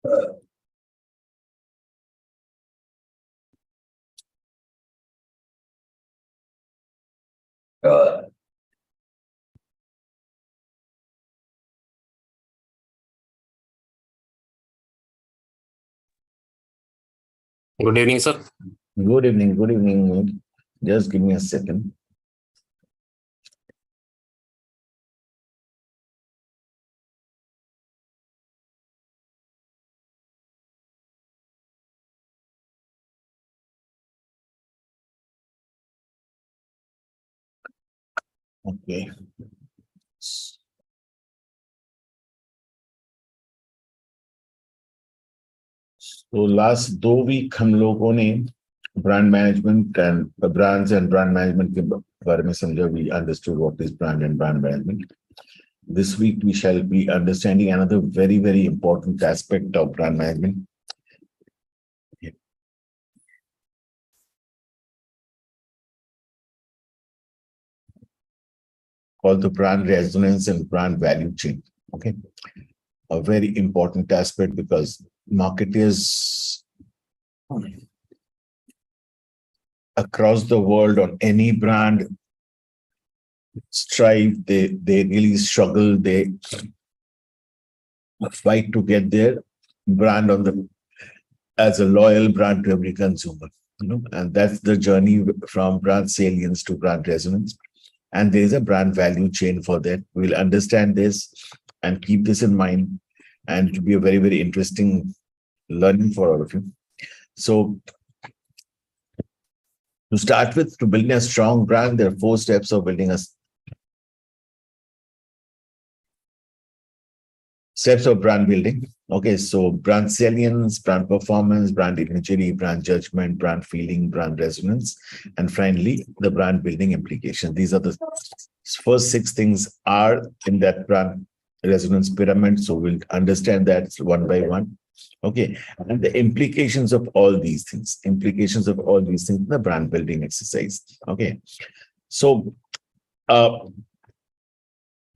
Good evening, sir. Good evening. Good evening. Just give me a second. Okay. तो last 2 week हम लोगों ने brand management and brands and brand management के बारे में समझा. We understood what is brand and brand management. This week we shall be understanding another very important aspect of brand management. Called the brand resonance and brand value chain. Okay. A very important aspect because marketers across the world on any brand strive, they really struggle, they fight to get their brand on the as a loyal brand to every consumer, and that's the journey from brand salience to brand resonance. And there is a brand value chain for that. We'll understand this and keep this in mind, and it will be a very interesting learning for all of you. So to start with, to building a strong brand, there are 4 steps of building a steps of brand building. Okay, so brand salience, brand performance, brand imagery, brand judgment, brand feeling, brand resonance, and finally the brand building implication. These are the first 6 things are in that brand resonance pyramid. So we'll understand that one by one. Okay, and the implications of all these things, the brand building exercise. Okay, so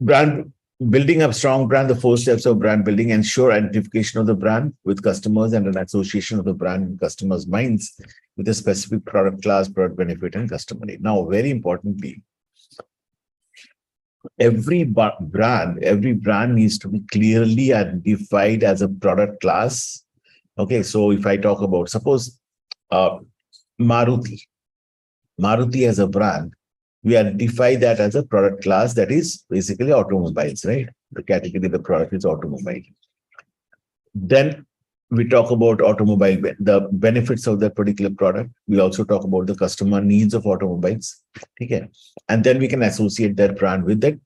brand building a strong brand, the 4 steps of brand building: ensure identification of the brand with customers and an association of the brand in customers' minds with a specific product class, product benefit, and customer need. Now, very importantly, every brand needs to be clearly identified as a product class. Okay, so if I talk about, suppose Maruti as a brand, we identify that as a product class that is basically automobiles, right? The category of the product is automobile. Then we talk about automobile, the benefits of that particular product. We also talk about the customer needs of automobiles. Okay, and then we can associate that brand with that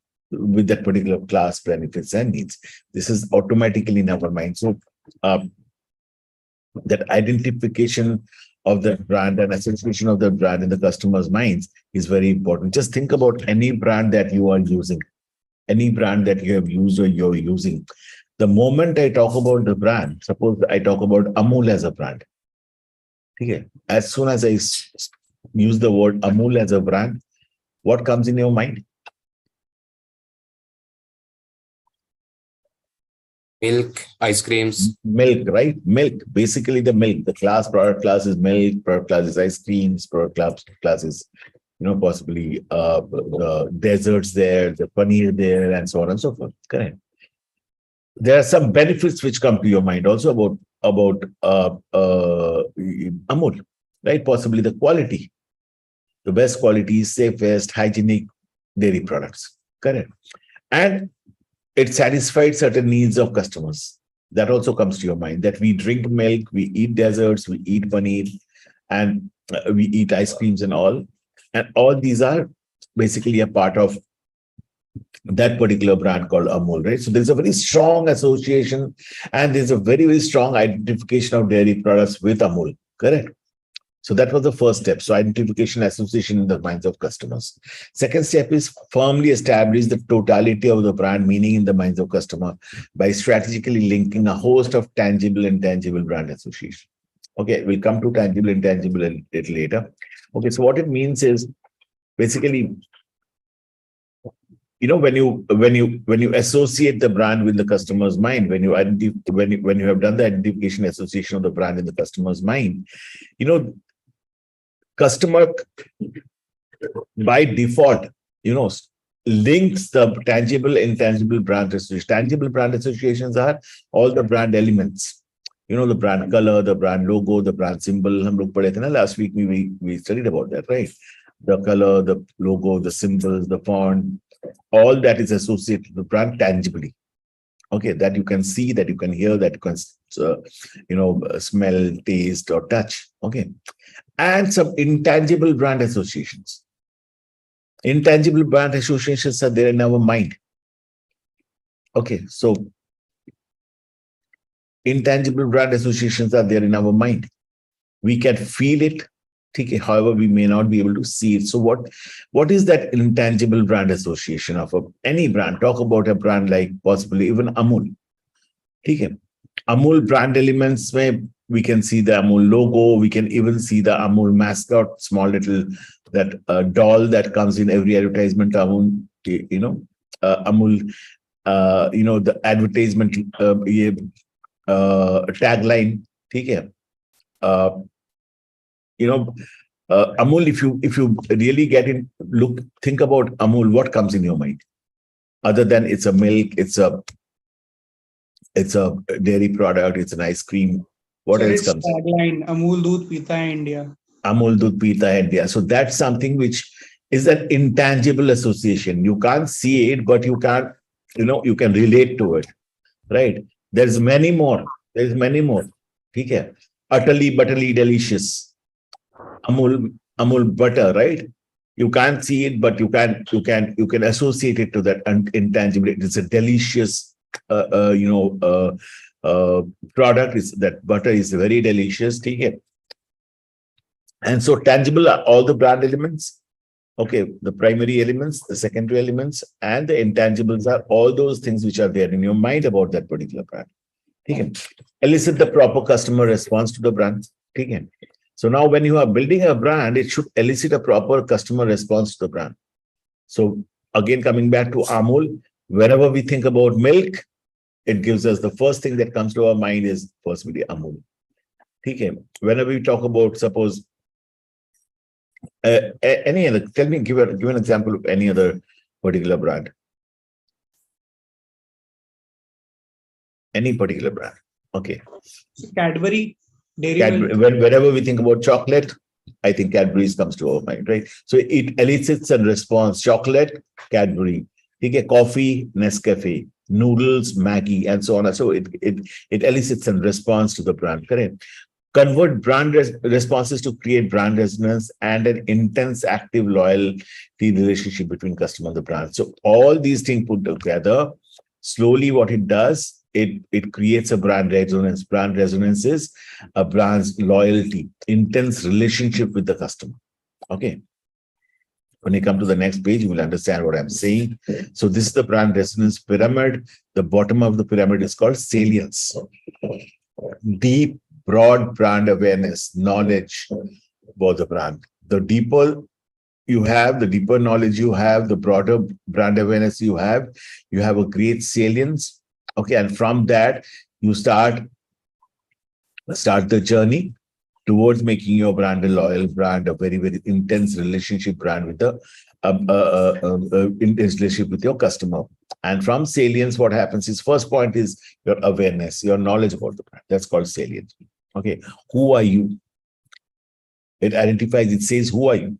particular class, benefits and needs. This is automatically in our mind. So that identification of the brand and association of the brand in the customer's minds is very important. Just think about any brand that you are using, any brand that you have used or you're using. The moment I talk about the brand, suppose I talk about Amul as a brand. Okay. As soon as I use the word Amul as a brand, what comes in your mind? Milk, ice creams. Milk, right? Milk, basically the milk. The product class is milk, product class is ice creams, product class is, possibly the desserts there, the paneer there, and so on and so forth. Correct. There are some benefits which come to your mind also about Amul, right? Possibly the quality, the best quality, safest, hygienic dairy products. Correct. And it satisfied certain needs of customers. That also comes to your mind, that we drink milk, we eat desserts, we eat paneer, and we eat ice creams and all. And all these are basically a part of that particular brand called Amul, right? So there's a very strong association and there's a very strong identification of dairy products with Amul, correct? So that was the first step. So identification, association in the minds of customers. Second step is firmly establish the totality of the brand meaning in the minds of customer by strategically linking a host of tangible and intangible brand association. Okay, we'll come to tangible and intangible a little later. Okay, so what it means is basically when you associate the brand with the customer's mind, when you have done the identification association of the brand in the customer's mind, customer by default, you know, links the tangible, intangible brand association. Tangible brand associations are all the brand elements. The brand color, the brand logo, the brand symbol. हम लोग पढ़े थे ना last week. We studied about that, right? The color, the logo, the symbols, the font, all that is associated with the brand tangibly. Okay, that you can see, that you can hear, that you can smell, taste, or touch. Okay, and some intangible brand associations. Intangible brand associations are there in our mind. Okay, so intangible brand associations are there in our mind. We can feel it. However, we may not be able to see it. So what is that intangible brand association of any brand? Talk about a brand like possibly even Amul. Amul brand elements where we can see the Amul logo. We can even see the Amul mascot, small little doll that comes in every advertisement. Amul, Amul, the advertisement tagline. Amul, if you really think about Amul, what comes in your mind? Other than it's a milk, it's a dairy product, it's an ice cream. What else comes? Tagline, Amul Doodh Pita hai India. Amul Doodh Pita hai India. So that's something which is an intangible association. You can't see it, but you can relate to it, right? There's many more. Okay. Utterly butterly delicious. Amul butter, right? You can't see it, but you can associate it to that intangible. It's a delicious, product. Is that butter is very delicious. Okay. And so tangible are all the brand elements. Okay, the primary elements, the secondary elements, and the intangibles are all those things which are there in your mind about that particular brand. Okay. Elicit the proper customer response to the brand. Okay. So now when you are building a brand, it should elicit a proper customer response to the brand. So again, coming back to Amul, whenever we think about milk, it gives us the first thing that comes to our mind is possibly Amul. Okay. Whenever we talk about, suppose, any other, give an example of any other particular brand. Any particular brand. Okay. Cadbury. Whenever we think about chocolate, I think Cadbury's comes to our mind, right? So it elicits a response. Chocolate, Cadbury. Okay, coffee, Nescafe. Noodles, Maggi, and so on. So it elicits a response to the brand. Correct. Convert brand responses to create brand resonance and an intense, active loyalty relationship between customer and the brand. So all these things put together, slowly what it does, it creates a brand resonance. Brand resonance is a brand's loyalty, intense relationship with the customer. Okay. When you come to the next page, you will understand what I'm saying. So this is the brand resonance pyramid. The bottom of the pyramid is called salience. Deep, broad brand awareness, knowledge about the brand. The deeper you have, the deeper knowledge you have, the broader brand awareness you have a great salience. Okay, and from that, you start the journey towards making your brand a loyal brand, a very, very intense relationship brand with the intense relationship with your customer. And from salience, what happens is first point is your awareness, your knowledge about the brand. That's called salience. Okay, who are you? It identifies, it says, who are you?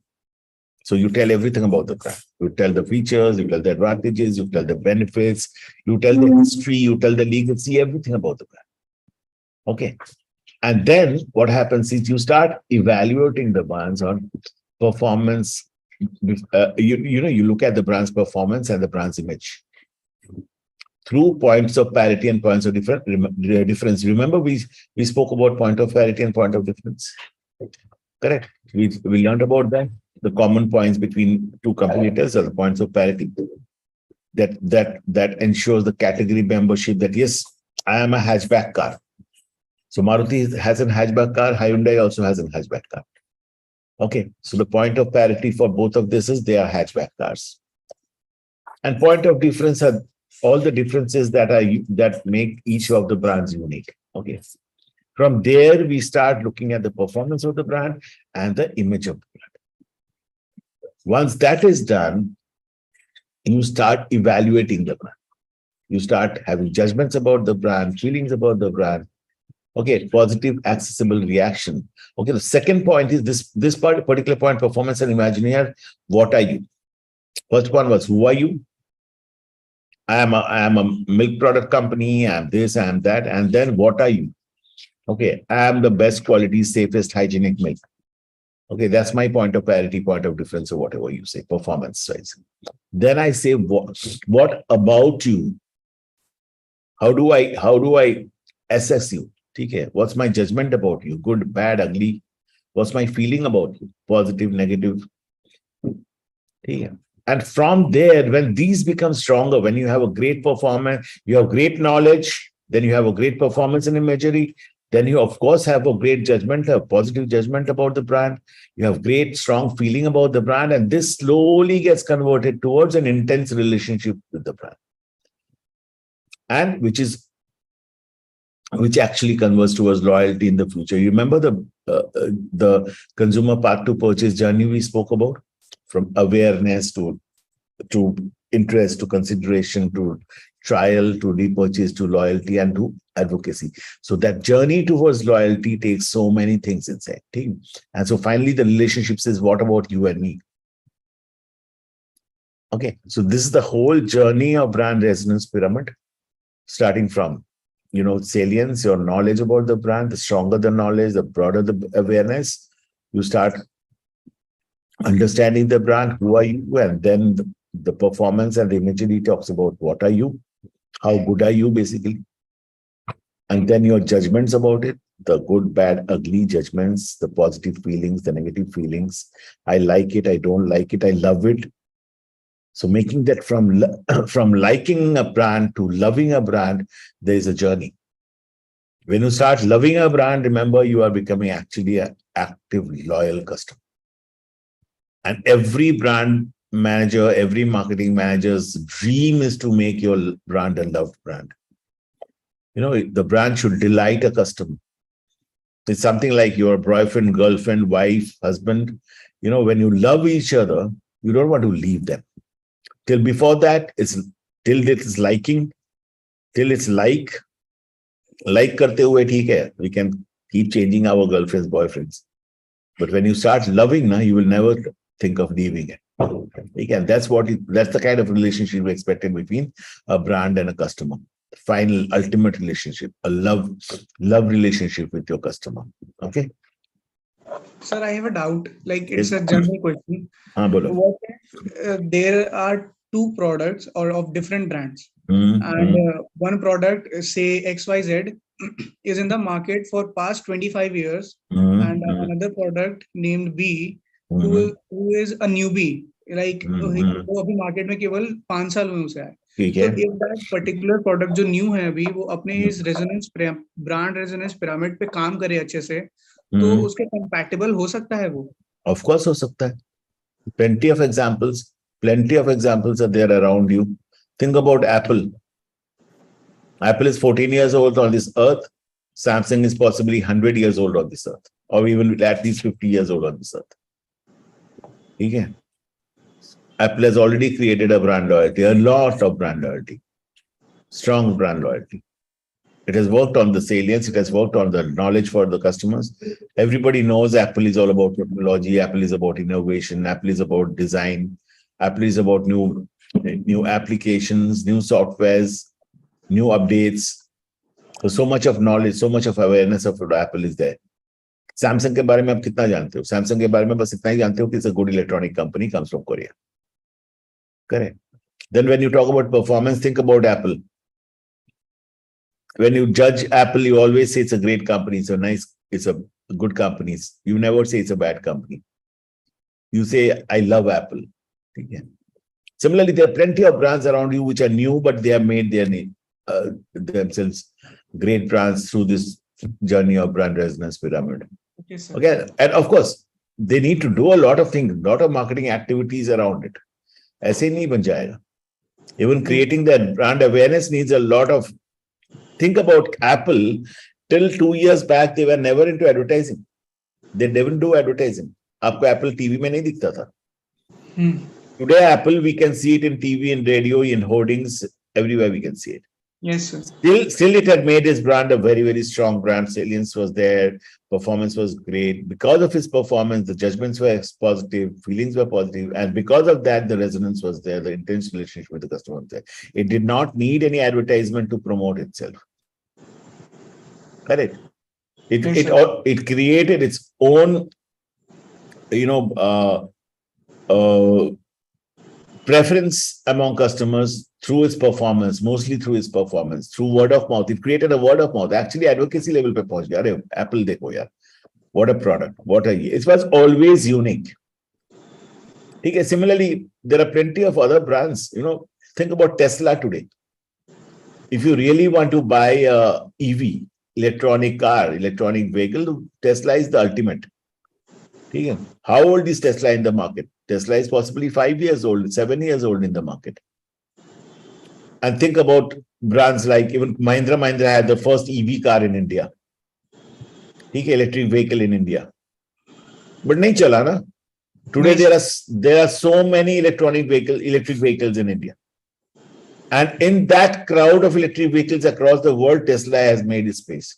So you tell everything about the brand. You tell the features, you tell the advantages, you tell the benefits, you tell the history, you tell the legacy, everything about the brand. Okay. And then what happens is you start evaluating the brands on performance. You look at the brand's performance and the brand's image through points of parity and points of difference. Remember, we spoke about point of parity and point of difference. Correct. We learned about that. The common points between two competitors are the points of parity. That ensures the category membership that yes, I am a hatchback car. So Maruti has a hatchback car. Hyundai also has a hatchback car. Okay. So the point of parity for both of this is they are hatchback cars. And point of difference are all the differences that make each of the brands unique. Okay. From there, we start looking at the performance of the brand and the image of the brand. Once that is done, you start evaluating the brand. You start having judgments about the brand, feelings about the brand. Okay, positive, accessible reaction. Okay, the second point is this particular point, performance and imagineer. What are you? First one was, who are you? I am a milk product company. I am this, I am that. And then what are you? Okay, I am the best quality, safest, hygienic milk. Okay, that's my point of parity, point of difference, or whatever you say, performance wise. Then I say, what about you? How do I assess you? Okay, what's my judgment about you? Good, bad, ugly? What's my feeling about you? Positive, negative? Okay. And from there, when these become stronger, when you have a great performance, you have great knowledge, then you have a great performance in imagery, then you of course have a great judgment, a positive judgment about the brand. You have great, strong feeling about the brand, and this slowly gets converted towards an intense relationship with the brand. And which actually converts towards loyalty in the future. You remember the consumer path to purchase journey we spoke about, from awareness to interest to consideration to trial to repurchase to loyalty and to advocacy. So that journey towards loyalty takes so many things inside. And so finally the relationship says, what about you and me? Okay, so this is the whole journey of brand resonance pyramid, starting from salience, your knowledge about the brand. The stronger the knowledge, the broader the awareness. You start understanding the brand, who are you, and then the performance and the imagery talks about what are you, how good are you, basically. And then your judgments about it, the good, bad, ugly judgments, the positive feelings, the negative feelings. I like it, I don't like it, I love it. So making that from liking a brand to loving a brand, there is a journey. When you start loving a brand, remember, you are becoming actually an active, loyal customer. And every brand manager, every marketing manager's dream is to make your brand a loved brand. The brand should delight a customer. It's something like your boyfriend, girlfriend, wife, husband. When you love each other, you don't want to leave them. Till before that, till it's liking, till it's like karte hue, theek hai. We can keep changing our girlfriends, boyfriends. But when you start loving, you will never think of leaving it. Again, that's the kind of relationship we expected between a brand and a customer. Final, ultimate relationship, a love relationship with your customer. Okay. Sir, I have a doubt. Like, it's a general question. Bolo. What if there are two products or of different brands, and one product, say XYZ, is in the market for past 25 years, and another product named B, who is a newbie, like वो अभी market में केवल 5 साल में उसे आया. So if that particular product जो new है अभी, वो अपने इस रेजोनेंस ब्रांड रेजोनेंस पिरामिड पे काम करे अच्छे से, तो उसके कंपैटिबल हो सकता है वो? Of course हो सकता है. Plenty of examples are there around you. Think about Apple. Apple is 14 years old on this earth. Samsung is possibly 100 years old on this earth, or even at least 50 years old on this earth. Okay. Apple has already created a brand loyalty, a lot of brand loyalty, strong brand loyalty. It has worked on the salience. It has worked on the knowledge for the customers. Everybody knows Apple is all about technology. Apple is about innovation. Apple is about design. Apple is about new applications, new softwares, new updates. So much of knowledge, so much of awareness of Apple is there. Samsung के बारे में आप कितना जानते हो? Samsung के बारे में बस इतना ही जानते हो कि it's a good electronic company, comes from Korea. Correct. Then when you talk about performance, think about Apple. When you judge Apple, you always say it's a great company, it's a good company. You never say it's a bad company. You say, I love Apple. Okay. Similarly, there are plenty of brands around you which are new, but they have made themselves great brands through this journey of brand resonance pyramid. Okay, sir. Okay, and of course, they need to do a lot of things, a lot of marketing activities around it. ऐसे नहीं बन जाएगा. Even creating that brand awareness needs a lot of. Think about Apple. Till 2 years back, they were never into advertising. They didn't do advertising. आपको Apple TV में नहीं दिखता था. Today, Apple, we can see it in TV, in radio, in hoardings, everywhere we can see it. Yes, sir. Still, it had made his brand a very, very strong brand. Salience was there. Performance was great. Because of his performance, the judgments were positive, feelings were positive, and because of that, the resonance was there. The intense relationship with the customer was there. It did not need any advertisement to promote itself. Correct. It created its own, preference among customers through its performance, mostly through its performance, through word of mouth. It created a word of mouth. Actually, advocacy level pe pahunch gaya. Arey, Apple dekho yaar. What a product. It was always unique. Okay. Similarly, there are plenty of other brands. Think about Tesla today. If you really want to buy a EV, electronic car, electronic vehicle, Tesla is the ultimate. Okay. How old is Tesla in the market? Tesla is possibly 5 years old, 7 years old in the market. And think about brands like even Mahindra had the first EV car in India. Electric vehicle in India. But nahi chala na. Today there are so many electric vehicles in India. And in that crowd of electric vehicles across the world, Tesla has made its space.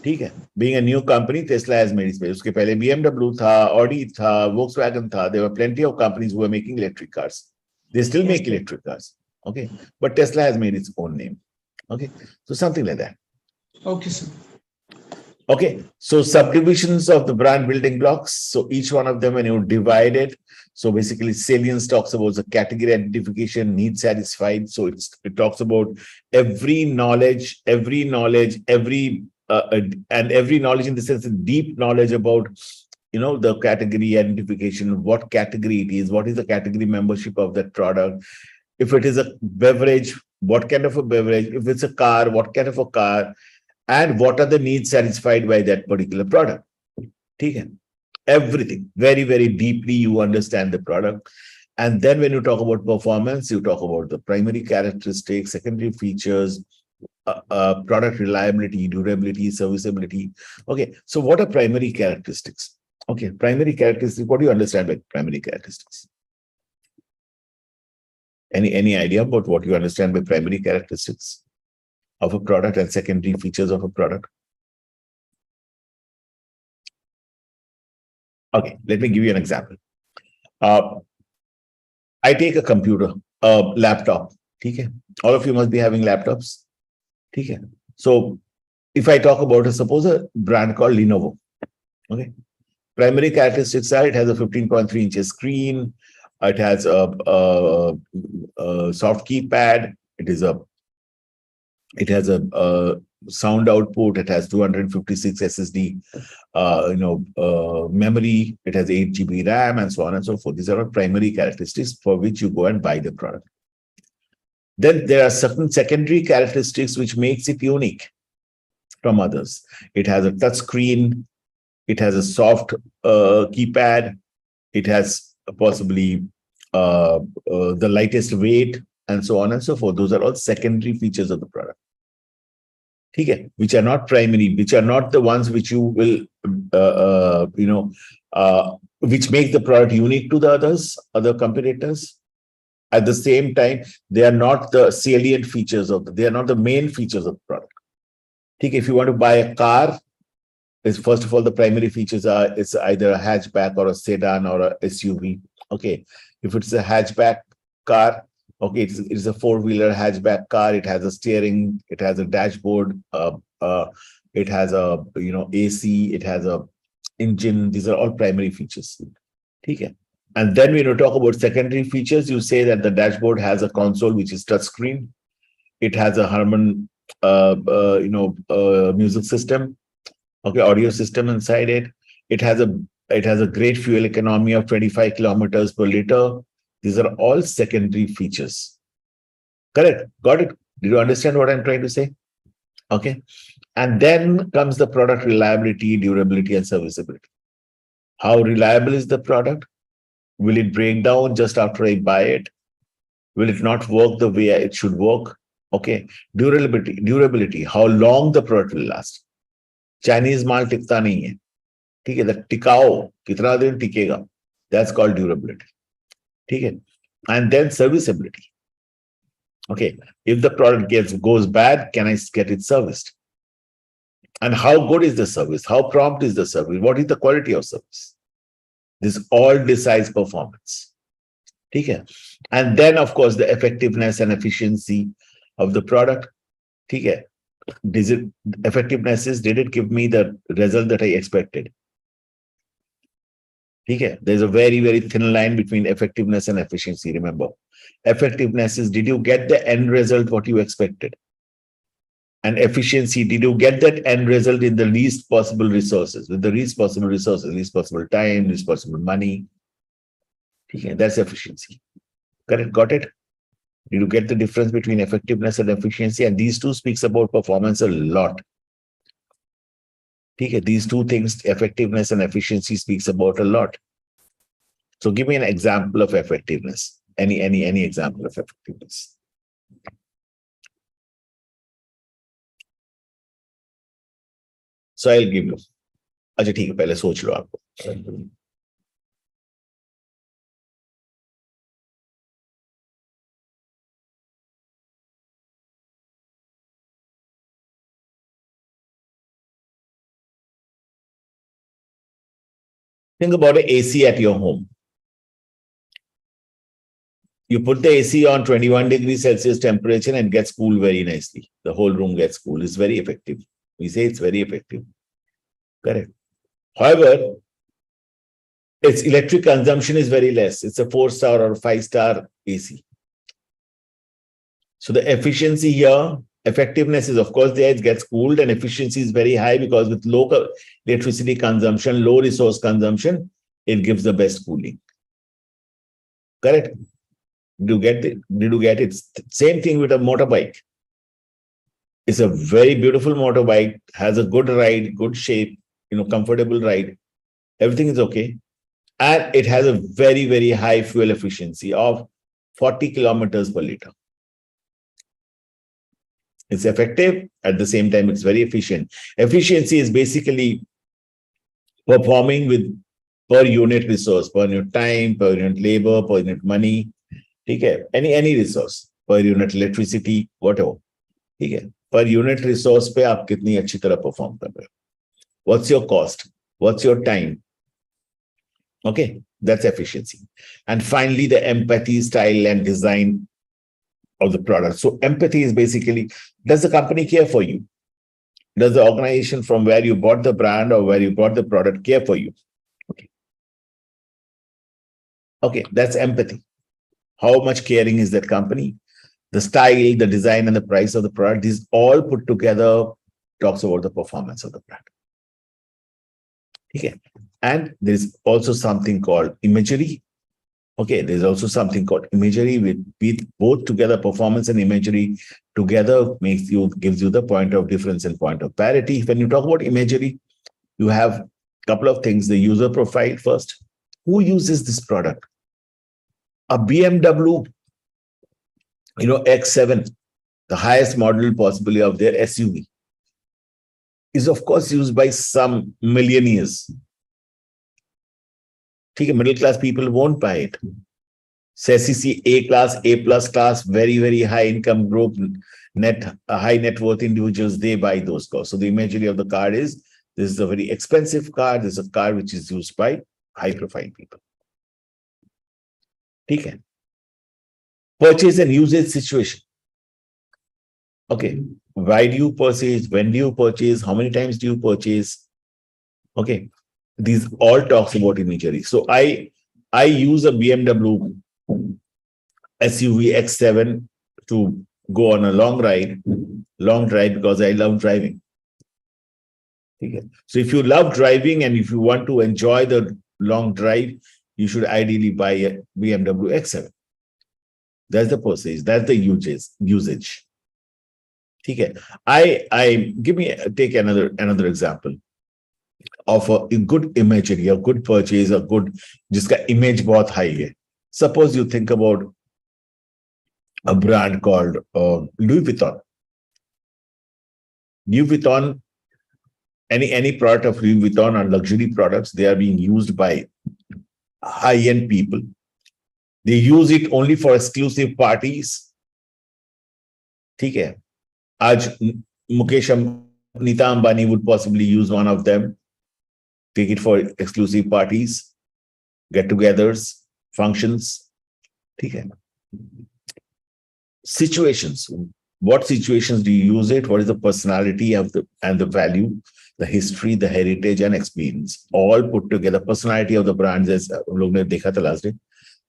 Being a new company, Tesla has made its space. Uske pehle BMW tha, Audi tha, Volkswagen tha. There were plenty of companies who were making electric cars. They still make electric cars. Okay. But Tesla has made its own name. Okay. So something like that. Okay, sir. Okay. So subdivisions of the brand building blocks. So each one of them, when you divide it, so basically salience talks about the category identification, need satisfied. So it talks about every knowledge, and every knowledge in the sense of deep knowledge about, the category identification, what category it is, what is the category membership of that product. If it is a beverage, what kind of a beverage? If it's a car, what kind of a car? And what are the needs satisfied by that particular product? Everything. Very, very deeply you understand the product. And then when you talk about performance, you talk about the primary characteristics, secondary features, product reliability, durability, serviceability. Okay, so what are primary characteristics? Okay, primary characteristics. What do you understand by primary characteristics? Any idea about what you understand by primary characteristics of a product and secondary features of a product? Okay, let me give you an example. I take a computer, a laptop. Okay, all of you must be having laptops. Okay, so if I talk about suppose a brand called Lenovo. Okay, primary characteristics are it has a 15.3 inches screen. It has a soft keypad. It has a sound output. It has 256 SSD, memory. It has 8 GB RAM and so on and so forth. These are all primary characteristics for which you go and buy the product. Then there are certain secondary characteristics which makes it unique from others. It has a touch screen. It has a soft keypad. It has possibly the lightest weight and so on and so forth. Those are all secondary features of the product. Okay, which are not primary, which are not the ones which you will, which make the product unique to the other competitors. At the same time, they are not the salient features they are not the main features of the product. Okay, if you want to buy a car, first of all, the primary features are it's either a hatchback or a sedan or a SUV. Okay, if it's a hatchback car, okay, it's a four-wheeler hatchback car. It has a steering. It has a dashboard. It has a AC. It has a engine. These are all primary features. Okay. And then when you talk about secondary features, you say that the dashboard has a console which is touchscreen. It has a Harman, music system. Okay, audio system inside it. It has a great fuel economy of 25 kilometers per liter. These are all secondary features. Correct? Got it? Did you understand what I'm trying to say? Okay. And then comes the product reliability, durability, and serviceability. How reliable is the product? Will it break down just after I buy it? Will it not work the way it should work? Okay. Durability, how long the product will last. Chinese माल टिकता नहीं है, ठीक है, the टिकाओ कितना दिन टिकेगा, that's called durability, ठीक है. And then serviceability. Okay, if the product goes bad, can I get it serviced? And how good is the service? How prompt is the service? What is the quality of service? This all decides performance. Okay. And then, of course, the effectiveness and efficiency of the product. Okay. Effectiveness is, did it give me the result that I expected? Okay. There's a very, very thin line between effectiveness and efficiency. Remember, effectiveness is, did you get the end result what you expected? And efficiency, did you get that end result in the least possible resources, with the least possible resources, least possible time, least possible money? Okay, that's efficiency. Correct? Got it? Did you get the difference between effectiveness and efficiency? And these two speaks about performance a lot. Okay, these two things, effectiveness and efficiency, speaks about a lot. So give me an example of effectiveness. Any example of effectiveness. So I'll give you. अच्छा ठीक है, पहले सोच लो आपको. Think about an AC at your home. You put the AC on 21 degrees Celsius temperature and it gets cool very nicely. The whole room gets cool. It's very effective. We say it's very effective. Correct. However, its electric consumption is very less. It's a 4-star or 5-star AC. So the efficiency here, effectiveness is of course there, it gets cooled, and efficiency is very high because with low electricity consumption, low resource consumption, it gives the best cooling. Correct? Did you get it? Same thing with a motorbike. It's a very beautiful motorbike, has a good ride, good shape, comfortable ride. Everything is okay. And it has a very, very high fuel efficiency of 40 kilometers per liter. It's effective. At the same time, it's very efficient. Efficiency is basically performing with per unit resource, per unit time, per unit labor, per unit money. Okay. Any resource, per unit electricity, whatever. Okay. Per unit resource पे आप कितनी अच्छी तरह perform कर रहे हो. What's your cost? What's your time? Okay, that's efficiency. And finally, the empathy, style, and design of the product. So empathy is basically, does the company care for you? Does the organization from where you bought the brand or where you bought the product care for you? Okay, that's empathy. How much caring is that company? The style, the design, and the price of the product, these all put together talks about the performance of the brand. Okay. And there's also something called imagery. Okay, there's also something called imagery with both together, performance and imagery together gives you the point of difference and point of parity. When you talk about imagery, you have a couple of things. The user profile first. Who uses this product? A BMW, X7, the highest model possibly of their SUV, is of course used by some millionaires. Middle class people won't buy it. SECC A class, A plus class, very, very high income group, high net worth individuals, they buy those cars. So the imagery of the car is, this is a very expensive car. This is a car which is used by high profile people. Okay. Purchase and usage situation. Okay. Why do you purchase? When do you purchase? How many times do you purchase? Okay. These all talks about imagery. So I use a BMW SUV X7 to go on a long drive because I love driving. Okay. So if you love driving and if you want to enjoy the long drive, you should ideally buy a BMW X7. That's the purchase. That's the usage. Okay. Take another example of a good imagery, a good purchase, a good, jiska image bahut high hai. Suppose you think about a brand called Louis Vuitton. Louis Vuitton, any product of Louis Vuitton or luxury products, they are being used by high-end people. They use it only for exclusive parties. ठीक है. आज Mukesh Nita Ambani would possibly use one of them, take it for exclusive parties, get-togethers, functions. ठीक है. Situations. What situations do you use it? What is the personality of the value, the history, the heritage, and experience, all put together? Personality of the brands, as log ne dekha tha last day.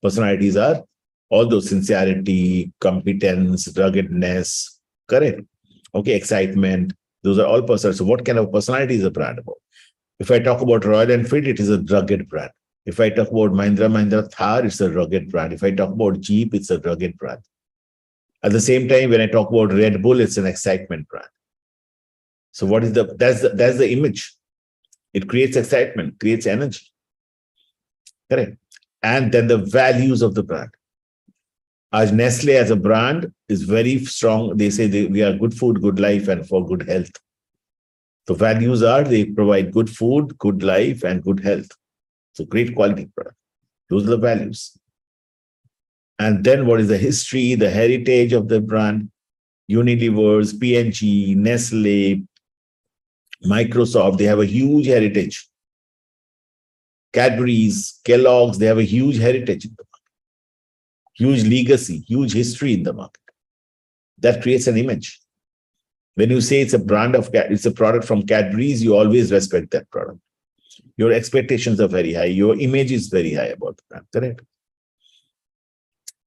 Personalities are all those: sincerity, competence, ruggedness, correct? Okay, excitement. Those are all personalities. So what kind of personality is a brand about? If I talk about Royal Enfield, it is a rugged brand. If I talk about Mahindra Thar, it's a rugged brand. If I talk about Jeep, it's a rugged brand. At the same time, when I talk about Red Bull, it's an excitement brand. So what is that's the image. It creates excitement, creates energy. Correct. And then the values of the brand. As Nestle as a brand is very strong. They say we are good food, good life, and for good health. The values are they provide good food, good life, and good health. So great quality product. Those are the values. And then what is the history, the heritage of the brand? Unilever's, P&G, Nestle, Microsoft, they have a huge heritage. Cadbury's, Kellogg's, they have a huge heritage in the market. Huge legacy, huge history in the market. That creates an image. When you say it's a product from Cadbury's, you always respect that product. Your expectations are very high. Your image is very high about the brand, correct?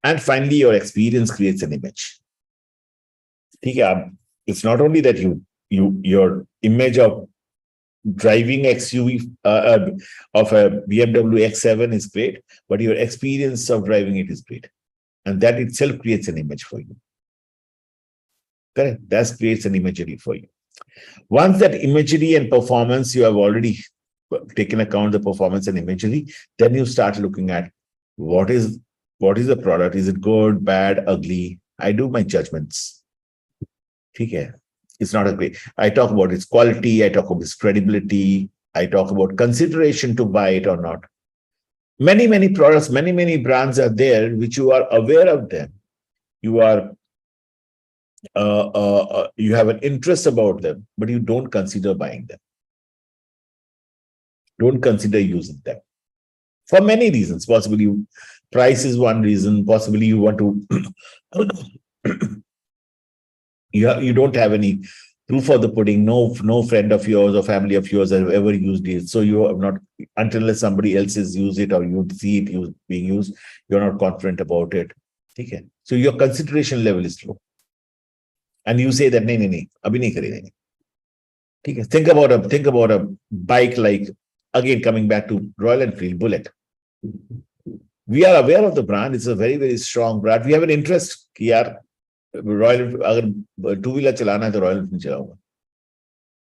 And finally, your experience creates an image. It's not only that your image of driving XUV of a BMW X7 is great, but your experience of driving it is great. And that itself creates an image for you. Correct? That creates an imagery for you. Once that imagery and performance, you have already taken account the performance and imagery, then you start looking at what is the product? Is it good, bad, ugly? I do my judgments. Okay. It's not a great. I talk about its quality. I talk about its credibility. I talk about consideration to buy it or not. Many products, many brands are there which you are aware of them. You are you have an interest about them, but you don't consider buying them. Don't consider using them for many reasons. Possibly price is one reason. Possibly you want to. You don't have any proof of the pudding. No friend of yours or family of yours have ever used it. So you have not, until somebody else has used it or you see it being used, you're not confident about it. Okay. So your consideration level is low. And you say that, nahi, abhi nahi kare. Okay. Think about a bike like, again, coming back to Royal Enfield Bullet. We are aware of the brand. It's a very strong brand. We have an interest. Royal, two-wheeler chalana hai to Royal Enfield chalaunga.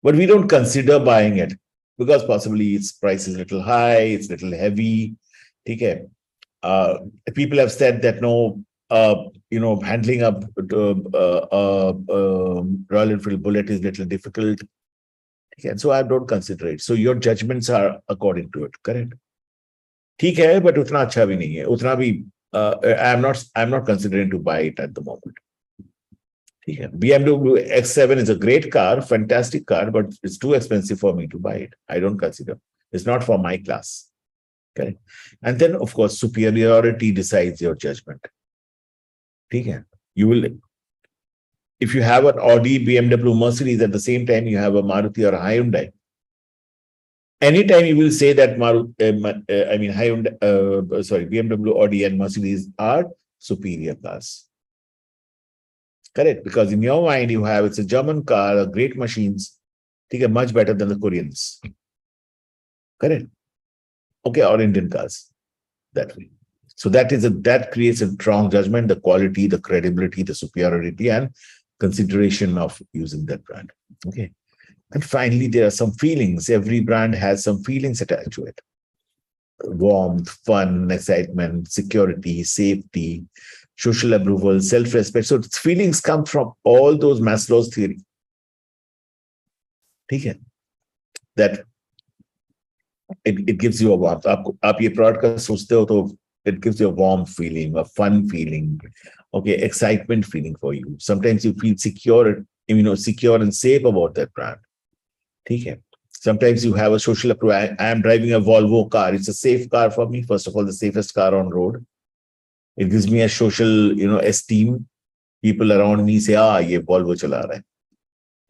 But we don't consider buying it because possibly its price is a little high, it's a little heavy. Okay. People have said that handling up Royal Enfield Bullet is a little difficult. Okay. And so I don't consider it. So your judgments are according to it, correct? ठीक है, but उतना अच्छा भी नहीं है. उतना भी I'm not considering to buy it at the moment. BMW X7 is a great car, fantastic car, but it's too expensive for me to buy it. I don't consider. It's not for my class. Okay. And then, of course, superiority decides your judgment. Okay. You will, if you have an Audi, BMW, Mercedes, at the same time you have a Maruti or a Hyundai, anytime you will say that BMW, Audi, and Mercedes are superior cars. Correct, because in your mind you have it's a German car, great machines, much better than the Koreans. Correct. Okay, or Indian cars. That way. So that creates a strong judgment, the quality, the credibility, the superiority, and consideration of using that brand. Okay. And finally, there are some feelings. Every brand has some feelings attached to it. warmth, fun, excitement, security, safety, social approval, self-respect. So feelings come from all those Maslow's theory. Okay? That it gives you a warmth. आप ये product का सोचते हो तो it gives you a warm feeling, a fun feeling, okay, excitement feeling for you. Sometimes you feel secure, secure and safe about that brand. Okay? Sometimes you have a social approval. I am driving a Volvo car. It's a safe car for me. First of all, the safest car on road. It gives me a social, esteem. People around me say, ye Volvo chala raha hai.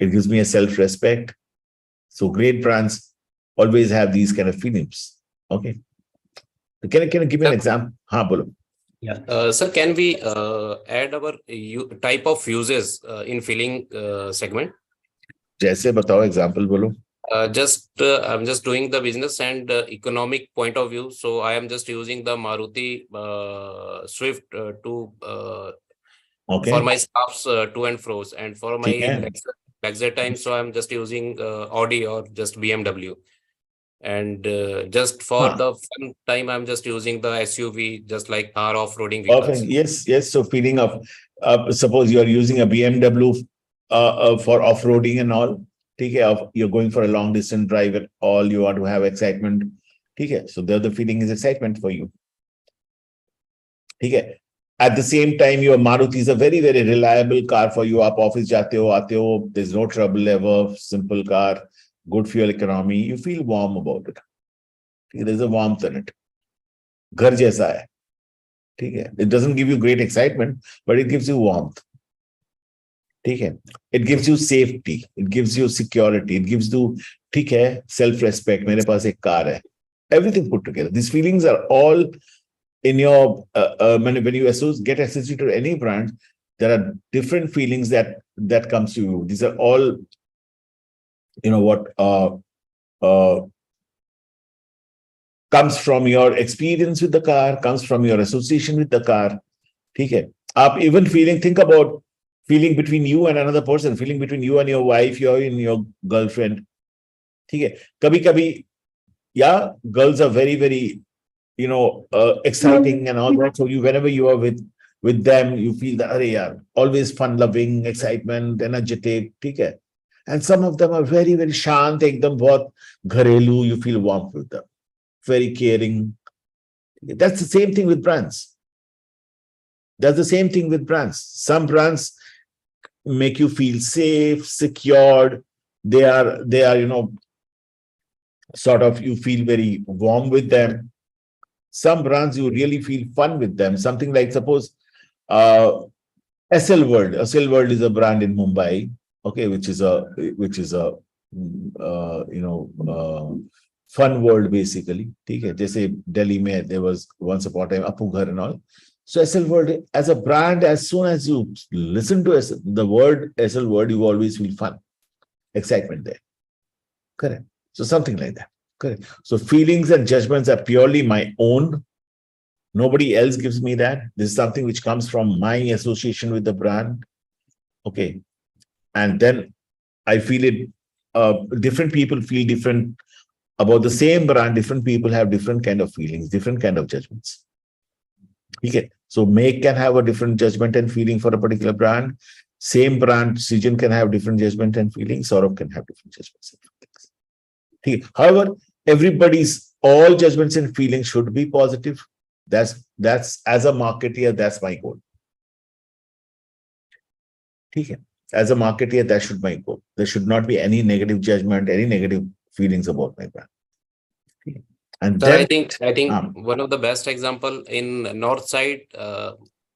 It gives me a self-respect. So great brands always have these kind of feelings. Okay. Can I give you an example? Haan, bolo. Yeah. Sir, can we add our type of uses in filling segment? जैसे बताओ example बोलो. I'm just doing the business and economic point of view. So I am just using the Maruti Swift Okay. for my staffs to and fro's, and for my ठीक है. exit time. So I'm just using Audi or just BMW. And just for the fun time, I'm just using the SUV, just like car off-roading vehicles. Perfect. Yes. So feeling of, suppose you are using a BMW for off-roading and all. Okay, you're going for a long distance drive and all, you want to have excitement. Okay, so the feeling is excitement for you. Okay. At the same time, your Maruti is a very, very reliable car for you. Aap office jate ho, aate ho, there's no trouble ever, simple car, good fuel economy. You feel warm about it. Okay, there's a warmth in it. Ghar jaisa hai. Okay. It doesn't give you great excitement, but it gives you warmth. Okay. It gives you safety. It gives you security. It gives you self-respect. Mere paas ek car hai. Everything put together. These feelings are all in your when you get associated to any brand, there are different feelings that comes to you. These are all, comes from your experience with the car, comes from your association with the car. Okay. Even think about feeling between you and another person, feeling between you and your wife, your girlfriend. Okay. Kabhi, yeah, girls are very, very, exciting and all that. So whenever you are with them, you feel that always fun-loving, excitement, energetic. Okay. And some of them are very, very shant, ekdam bahut gharelu. You feel warm with them, very caring. That's the same thing with brands. Some brands make you feel safe, secured. They are, sort of, you feel very warm with them. Some brands you really feel fun with them. Something like, suppose, SL World. SL World is a brand in Mumbai, okay, which is a fun world basically. Okay, जैसे Delhi में there was once upon a time Apu Ghar and all. So SL World as a brand, as soon as you listen to the word SL World, you always feel fun, excitement there. Correct. So something like that. Correct. So feelings and judgments are purely my own. Nobody else gives me that. This is something which comes from my association with the brand. Okay. And then I feel it, different people feel different about the same brand. Different people have different kind of feelings, different kind of judgments. Okay. So Meg can have a different judgment and feeling for a particular brand. Same brand, Srijan can have different judgment and feelings. Saurabh can have different judgments and feelings. Okay. However, all judgments and feelings should be positive. That's as a marketer, that's my goal. Okay. As a marketer, that should be my goal. There should not be any negative judgment, any negative feelings about my brand. Okay. And Sir, then I think one of the best example in north side,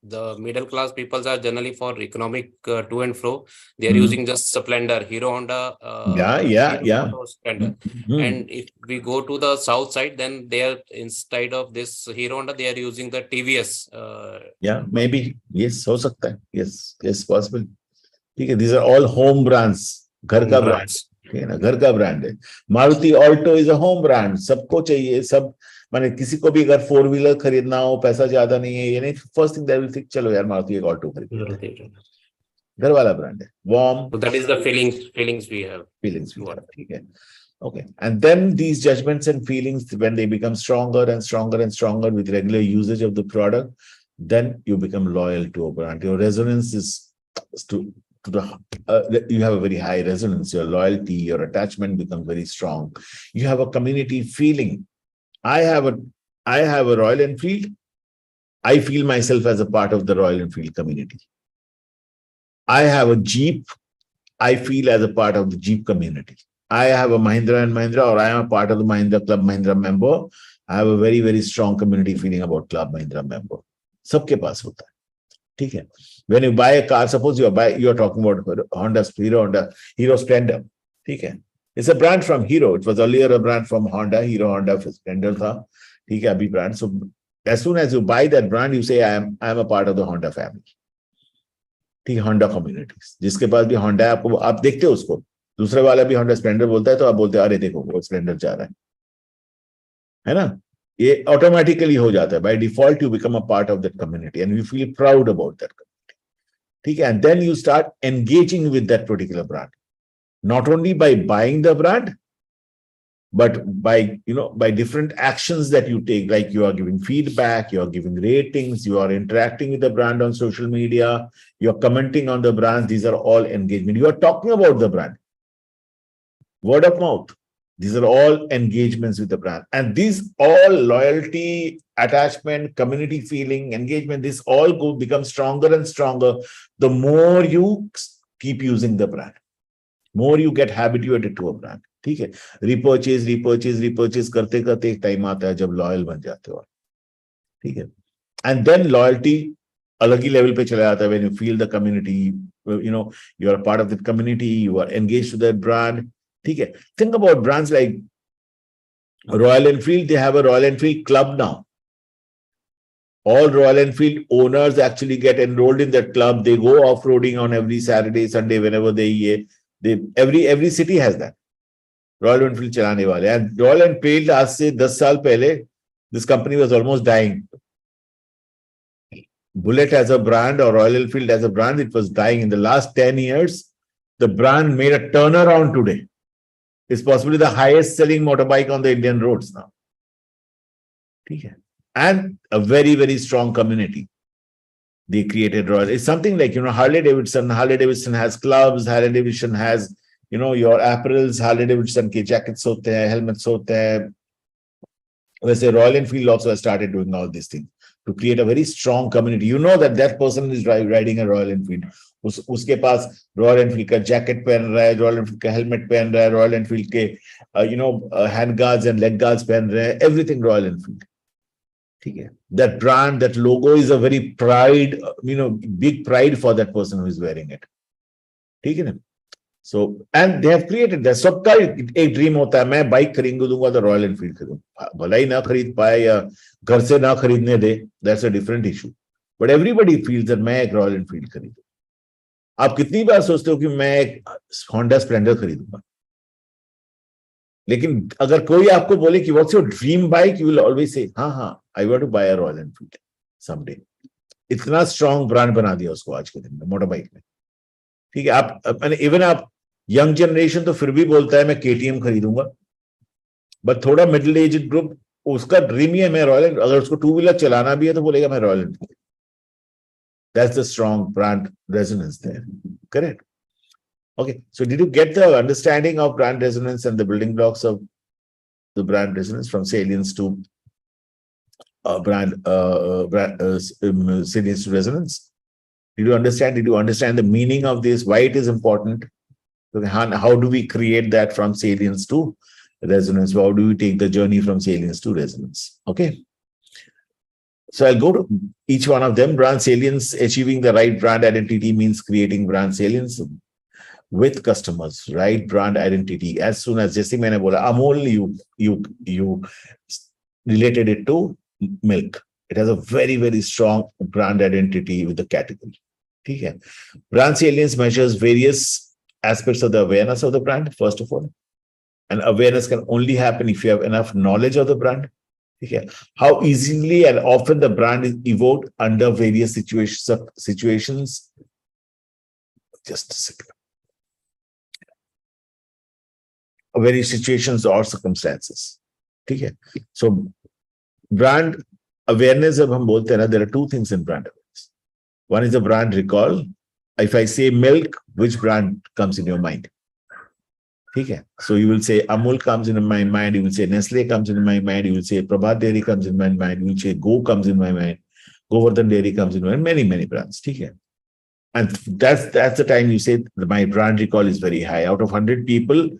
the middle class peoples are generally for economic to and fro. They are using just Splendor, Hero Honda, yeah. Splendor. And if we go to the south side, then they are, instead of this Hero Honda, they are using the TVS. Yeah, maybe. Yes, हो सकता है. Yes, possible. ठीक है, these are all home brands. घर का brand. ठीक है ना, घर का brand है. Maruti Alto is a home brand. सबको चाहिए, सब माने किसी को भी अगर 4-wheeler खरीदना हो, पैसा ज्यादा नहीं है, ये नहीं, first thing they will think, चलो यार मारुति एक Alto खरीद. घर वाला brand है. Warm. So that is the feelings we have. Feelings we have. ठीक है. Okay. And then these judgments and feelings, when they become stronger and stronger and stronger with regular usage of the product, then you become loyal to a brand. Your resonance is to the, you have a very high resonance. Your loyalty, your attachment becomes very strong. You have a community feeling. I have a Royal Enfield. I feel myself as a part of the Royal Enfield community. I have a Jeep. I feel as a part of the Jeep community. I have a Mahindra and Mahindra, or I am a part of the Mahindra Club Mahindra member. I have a very, very strong community feeling about Club Mahindra member. सबके पास होता है, ठीक है. When you buy a car, suppose you are talking about Hero Splendor, ठीक है. It's a brand from Hero. It was earlier a brand from Honda. Hero Honda Splendor था, ठीक है, अभी brand. So as soon as you buy that brand, you say I am a part of the Honda family. ठीक, Honda communities. जिसके पास भी Honda है, आपको आप देखते हो उसको, दूसरे वाला भी होंडा स्प्लेंडर बोलता है तो आप बोलते हैं अरे देखो वो स्प्लेंडर जा रहा है ना. ये ऑटोमेटिकली हो जाता है. By default you become a part of that community and you feel proud about that community, ठीक है. And then you start engaging with that particular brand, not only by buying the brand, but by different actions that you take, like you are giving feedback, you are giving ratings, you are interacting with the brand on social media, you are commenting on the brand. These are all engagement. You are talking about the brand, word of mouth. These are all engagements with the brand, and these all loyalty, attachment, community feeling, engagement, this all become stronger and stronger the more you keep using the brand, more you get habituated to a brand. ठीक है. Repurchase करते करते एक time आता है जब loyal बन जाते हो, ठीक है. एंड देन लॉयल्टी अलग ही लेवल पे चला जाता है. When you feel the community, you are part of the community, you are engaged to that brand, ठीक है. Think about brands like Royal Enfield. They have a Royal Enfield club now. All Royal Enfield owners actually get enrolled in that club. They go off-roading on every Saturday, Sunday, whenever every city has that. Royal Enfield चलाने वाले. And royal Enfield आज से 10 साल पहले this company was almost dying. Bullet as a brand or Royal Enfield as a brand, it was dying. In the last 10 years, the brand made a turnaround today. It's possibly the highest selling motorbike on the Indian roads now. And a very, very strong community they created. Royal. It's something like, Harley Davidson. Harley Davidson has clubs. Harley Davidson has your apparels. Harley Davidson ke jackets hote hai, helmets hote hai. Whereas Royal Enfield also has started doing all these things to create a very strong community. You know that person is riding a Royal Enfield. उसके पास Royal Enfield का jacket पहन रहा है, Royal Enfield का helmet पहन रहा है, Royal Enfield के hand guards and leg guards पहन रहे हैं. Everything Royal Enfield. ठीक है. That brand, that logo is a very pride, big pride for that person who is wearing it. ठीक है ना. So, and they have created that. सबका एक ड्रीम होता है, मैं बाइक खरीदूंगा तो रॉयल एनफील्ड खरीदूंगा. भला ही ना खरीद पाए या घर से ना खरीदने दे, that's a different issue. But everybody feels that मैं एक रॉयल एनफील्ड खरीदूं. आप कितनी बार सोचते हो कि मैं एक होंडा स्प्लेंडर खरीदूंगा, लेकिन अगर कोई आपको बोले कि what's your dream bike, you will always say हाँ I want to buy a Royal Enfield someday. इतना स्ट्रॉन्ग ब्रांड बना दिया उसको आज के दिन में मोटर बाइक में. ठीक है. आप इवन आप यंग जनरेशन तो फिर भी बोलता है मैं केटीएम खरीदूंगा, बट थोड़ा मिडिल एज ग्रुप उसका ड्रीम ही है मैं रॉयल एनफील्ड. अगर उसको टू व्हीलर चलाना भी है तो बोलेगा मैं Royal Enfield. That's the strong brand resonance there. Correct. Okay, so did you get the understanding of brand resonance and the building blocks of the brand resonance from salience to salience to resonance? Did you understand? Did you understand the meaning of this? Why it is important? How do we create that from salience to resonance? How do we take the journey from salience to resonance? Okay. So I'll go to each one of them. Brand salience, achieving the right brand identity means creating brand salience with customers, right brand identity. As soon as जैसे मैंने बोला Amul, you related it to milk. It has a very, very strong brand identity with the category. ठीक है. Brand salience measures various aspects of the awareness of the brand, first of all. And awareness can only happen if you have enough knowledge of the brand. ठीक है. How easily and often the brand is evoked under various situations. Just a second. various situations or circumstances. Okay. So brand awareness, जब हम बोलते हैं ना, there are two things in brand awareness. One is the brand recall. If I say milk, which brand comes in your mind? Okay. So you will say Amul comes in my mind. You will say Nestle comes in my mind. You will say Prabhat Dairy comes in my mind. You will say Go comes in my mind. Govardhan Dairy comes in my mind. Many brands. Okay. And that's the time you say my brand recall is very high. Out of 100 people,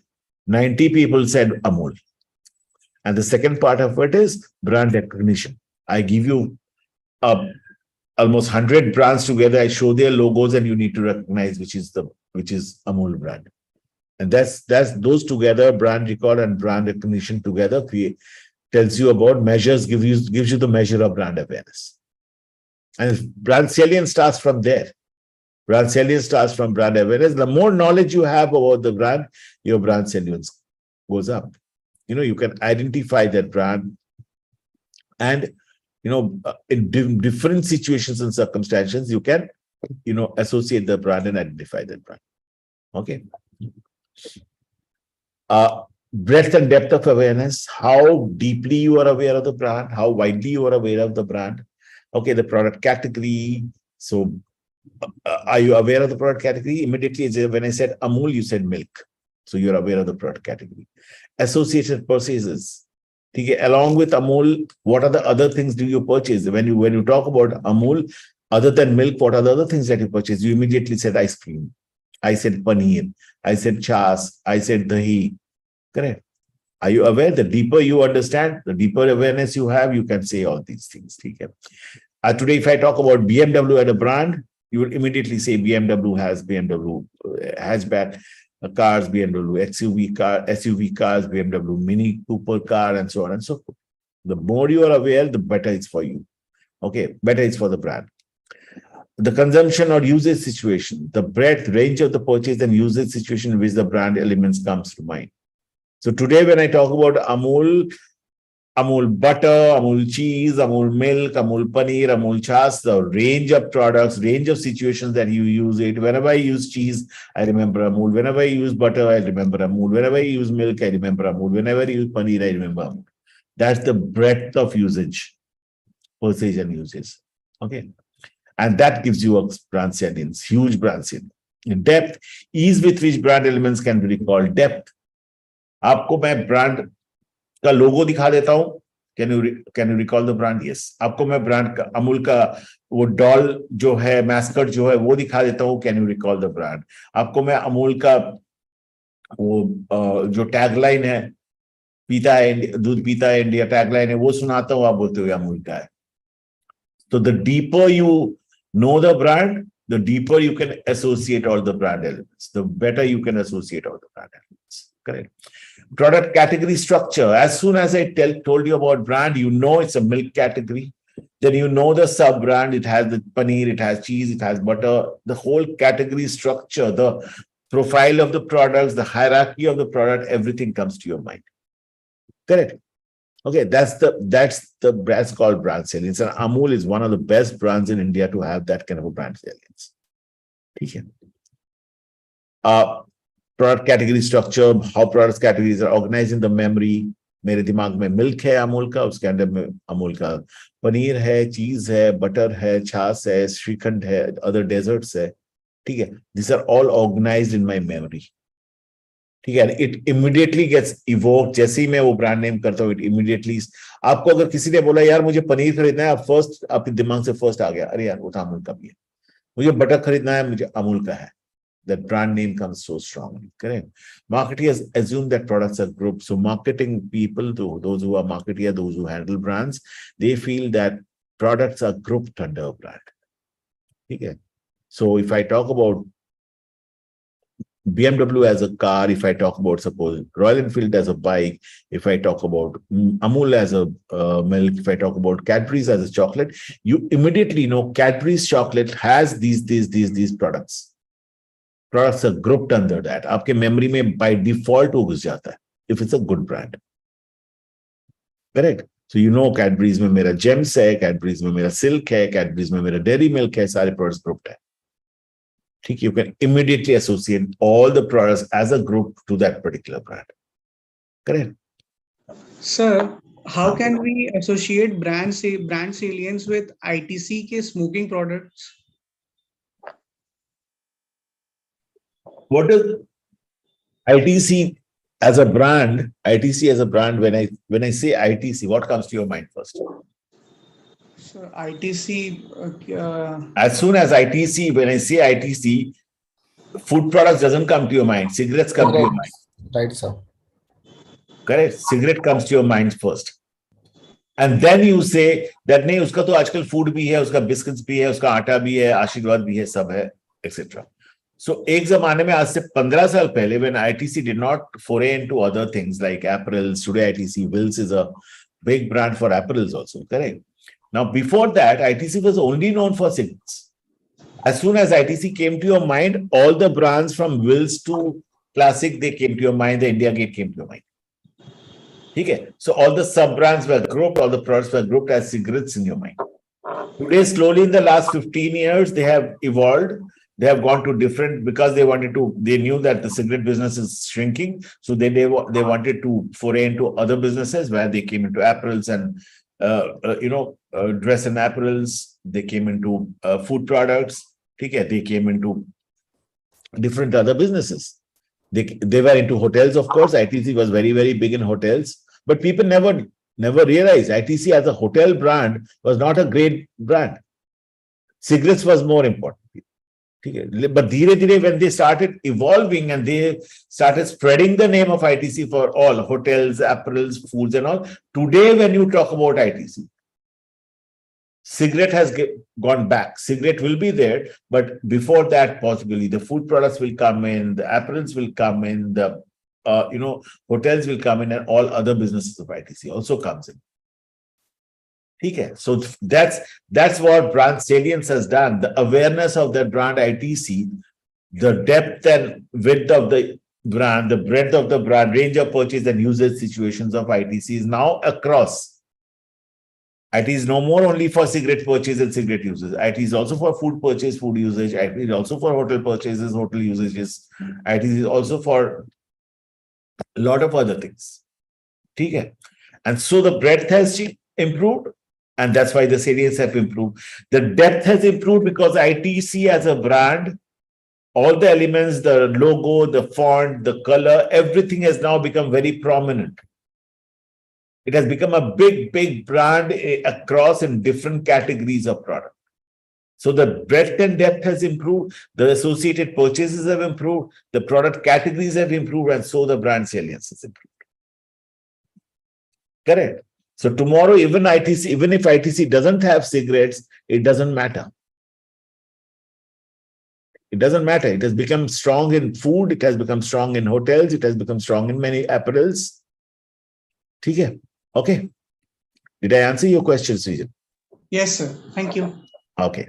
90 people said Amul. And the second part of it is brand recognition. I give you almost 100 brands together. I show their logos, and you need to recognize which is Amul brand. And that's those together, brand recall and brand recognition together, tells you about measures, gives you the measure of brand awareness. And brand salience starts from there. Brand salience starts from brand awareness. The more knowledge you have about the brand, your brand salience goes up. You can identify that brand, and in different situations and circumstances, you can associate the brand and identify that brand. Okay. Breadth and depth of awareness, how deeply you are aware of the brand, how widely you are aware of the brand. Okay, the product category. So are you aware of the product category? Immediately when I said Amul, you said milk. So you're aware of the product category. Associated purchases. Okay, along with Amul, what are the other things do you purchase? When you talk about Amul, other than milk, what are the other things that you purchase? You immediately said ice cream. I said paneer. I said chas. I said dahi. Correct. Are you aware? The deeper you understand, the deeper awareness you have, you can say all these things. Okay. Today, if I talk about BMW as a brand, you will immediately say BMW has hatchback cars, BMW SUV cars, BMW Mini Cooper car, and so on and so forth. The more you are aware, the better it's for you. Okay, better it's for the brand. The consumption or usage situation, the breadth, range of the purchase and usage situation in which the brand elements comes to mind. So today, when I talk about Amul butter, Amul cheese, Amul milk, Amul paneer, Amul chas, the range of products, range of situations that you use it. Whenever I use cheese, I remember Amul. Whenever I use butter, I remember Amul. Whenever I use milk, I remember Amul. Whenever I use paneer, I remember Amul. That's the breadth of usage, purchase and usage. Okay. And that gives you a brand salience, huge brand salience. Depth, ease with which brand elements can be recalled. Depth. आपको मैं brand का लोगो दिखा देता हूं. Can you recall the brand? Yes. आपको मैं brand का अमूल का वो डॉल जो है, मैस्कट जो है, वो दिखा देता हूं. Can you recall the brand? आपको मैं अमूल का वो जो टैगलाइन है, पीता है दूध पीता है इंडिया, टैगलाइन है, वो सुनाता हूं, आप बोलते हो अमूल का है. So the deeper you know the brand, the deeper you can associate all the brand elements. The better you can associate all the brand elements. Correct. Product category structure. As soon as I told you about brand, you know it's a milk category. Then you know the sub brand. It has the paneer, it has cheese, it has butter. The whole category structure, the profile of the products, the hierarchy of the product, everything comes to your mind. Correct. Okay, that's brand's called brand salience. And Amul is one of the best brands in India to have that kind of a brand salience. Okay. Product category structure, how product categories are organized in the memory. मेरे दिमाग में milk है अमूल का, उसके अंदर में अमूल का पनीर है, चीज है, बटर है, छाछ है, श्रीखंड है, अदर डेजर्ट्स है. ठीक है. These are all organized in my memory. ठीक है. It immediately gets evoked. जैसे ही मैं वो ब्रांड नेम करता हूँ, it immediately. आपको अगर किसी ने बोला यार मुझे पनीर खरीदना है, आप फर्स्ट आपके दिमाग से फर्स्ट आ गया, अरे यार वो तो अमूल का भी है. मुझे बटर खरीदना है, मुझे अमूल का है. That brand name comes so strongly. Correct. Marketers assume that products are grouped. So marketing people, those who are marketeers, those who handle brands, they feel that products are grouped under a brand. Okay. So if I talk about BMW as a car, if I talk about suppose Royal Enfield as a bike, if I talk about Amul as a milk, if I talk about Cadbury's as a chocolate, you immediately know Cadbury's chocolate has these products. Products are grouped under that. आपके memory में by default वो घुस जाता है. If it's a good brand. Correct. So you know Cadbury's में मेरा Gems है, Cadbury's में मेरा Silk है, Cadbury's में मेरा Dairy Milk है, सारे products grouped है. ठीक. You can immediately associate all the products as a group to that particular brand. Correct. Sir, how can we associate brand salience with ITC ke smoking products? What is ITC as a brand? ITC as a brand. When I say ITC, what comes to your mind first? Sir, ITC. As soon as ITC, when I say ITC, food products doesn't come to your mind. Cigarettes come to your mind. Right, sir. Correct. Cigarette comes to your mind first. And then you say that नहीं उसका तो आजकल food भी है, उसका biscuits भी है, उसका आटा भी है, आशीर्वाद भी है, सब है, etc. So एक जमाने में आज से 15 साल पहले, when ITC did not foray into other things like apparels, today ITC Wills is a big brand for apparels also, correct? Now before that, ITC was only known for cigarettes. As soon as ITC came to your mind, all the brands from Wills to Classic, they came to your mind, the India Gate came to your mind. Okay. So all the sub-brands were grouped, all the products were grouped as cigarettes in your mind. Today, slowly in the last 15 years, they have evolved. They have gone to different, because they knew that the cigarette business is shrinking. So they wanted to foray into other businesses where they came into apparels and, dress and apparels. They came into food products. Okay. They came into different other businesses. They were into hotels, of course. ITC was very, very big in hotels, but people never realized ITC as a hotel brand was not a great brand. Cigarettes was more important. But dhire, when they started evolving and they started spreading the name of ITC for all hotels, apparels, foods and all, today when you talk about ITC, cigarette has gone back. Cigarette will be there, but before that, possibly the food products will come in, the apparels will come in, the hotels will come in, and all other businesses of ITC also comes in. Okay, so that's what brand salience has done. The awareness of that brand ITC, the depth and width of the brand, the breadth of the brand, range of purchase and usage situations of ITC is now across. IT is no more only for cigarette purchase and cigarette users. IT is also for food purchase, food usage. IT is also for hotel purchases, hotel usages. IT is also for a lot of other things. Okay. And so the breadth has improved, and that's why the salience have improved. The depth has improved because ITC as a brand, all the elements, the logo, the font, the color, everything has now become very prominent. It has become a big, big brand across in different categories of product. So the breadth and depth has improved, the associated purchases have improved, the product categories have improved, and so the brand salience has improved. Correct. So tomorrow, even if ITC doesn't have cigarettes, it doesn't matter. It doesn't matter. It has become strong in food, it has become strong in hotels, it has become strong in many apparels. Okay. Did I answer your question, Srijan? Yes, sir. Thank you. Okay.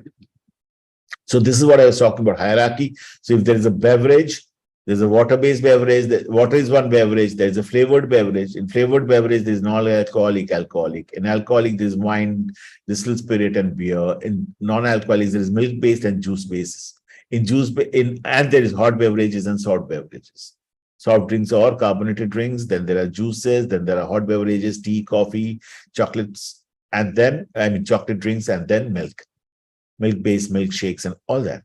So this is what I was talking about, hierarchy. So if there is a beverage, there's a water-based beverage. Water is one beverage. There's a flavored beverage. In flavored beverage, there's non-alcoholic, alcoholic. In alcoholic, there's wine, distilled spirit, and beer. In non-alcoholic, there is milk-based and juice-based. And there is hot beverages and soft beverages. Soft drinks or carbonated drinks, then there are juices, then there are hot beverages, tea, coffee, chocolates, and then, chocolate drinks, and then milk-based milkshakes and all that.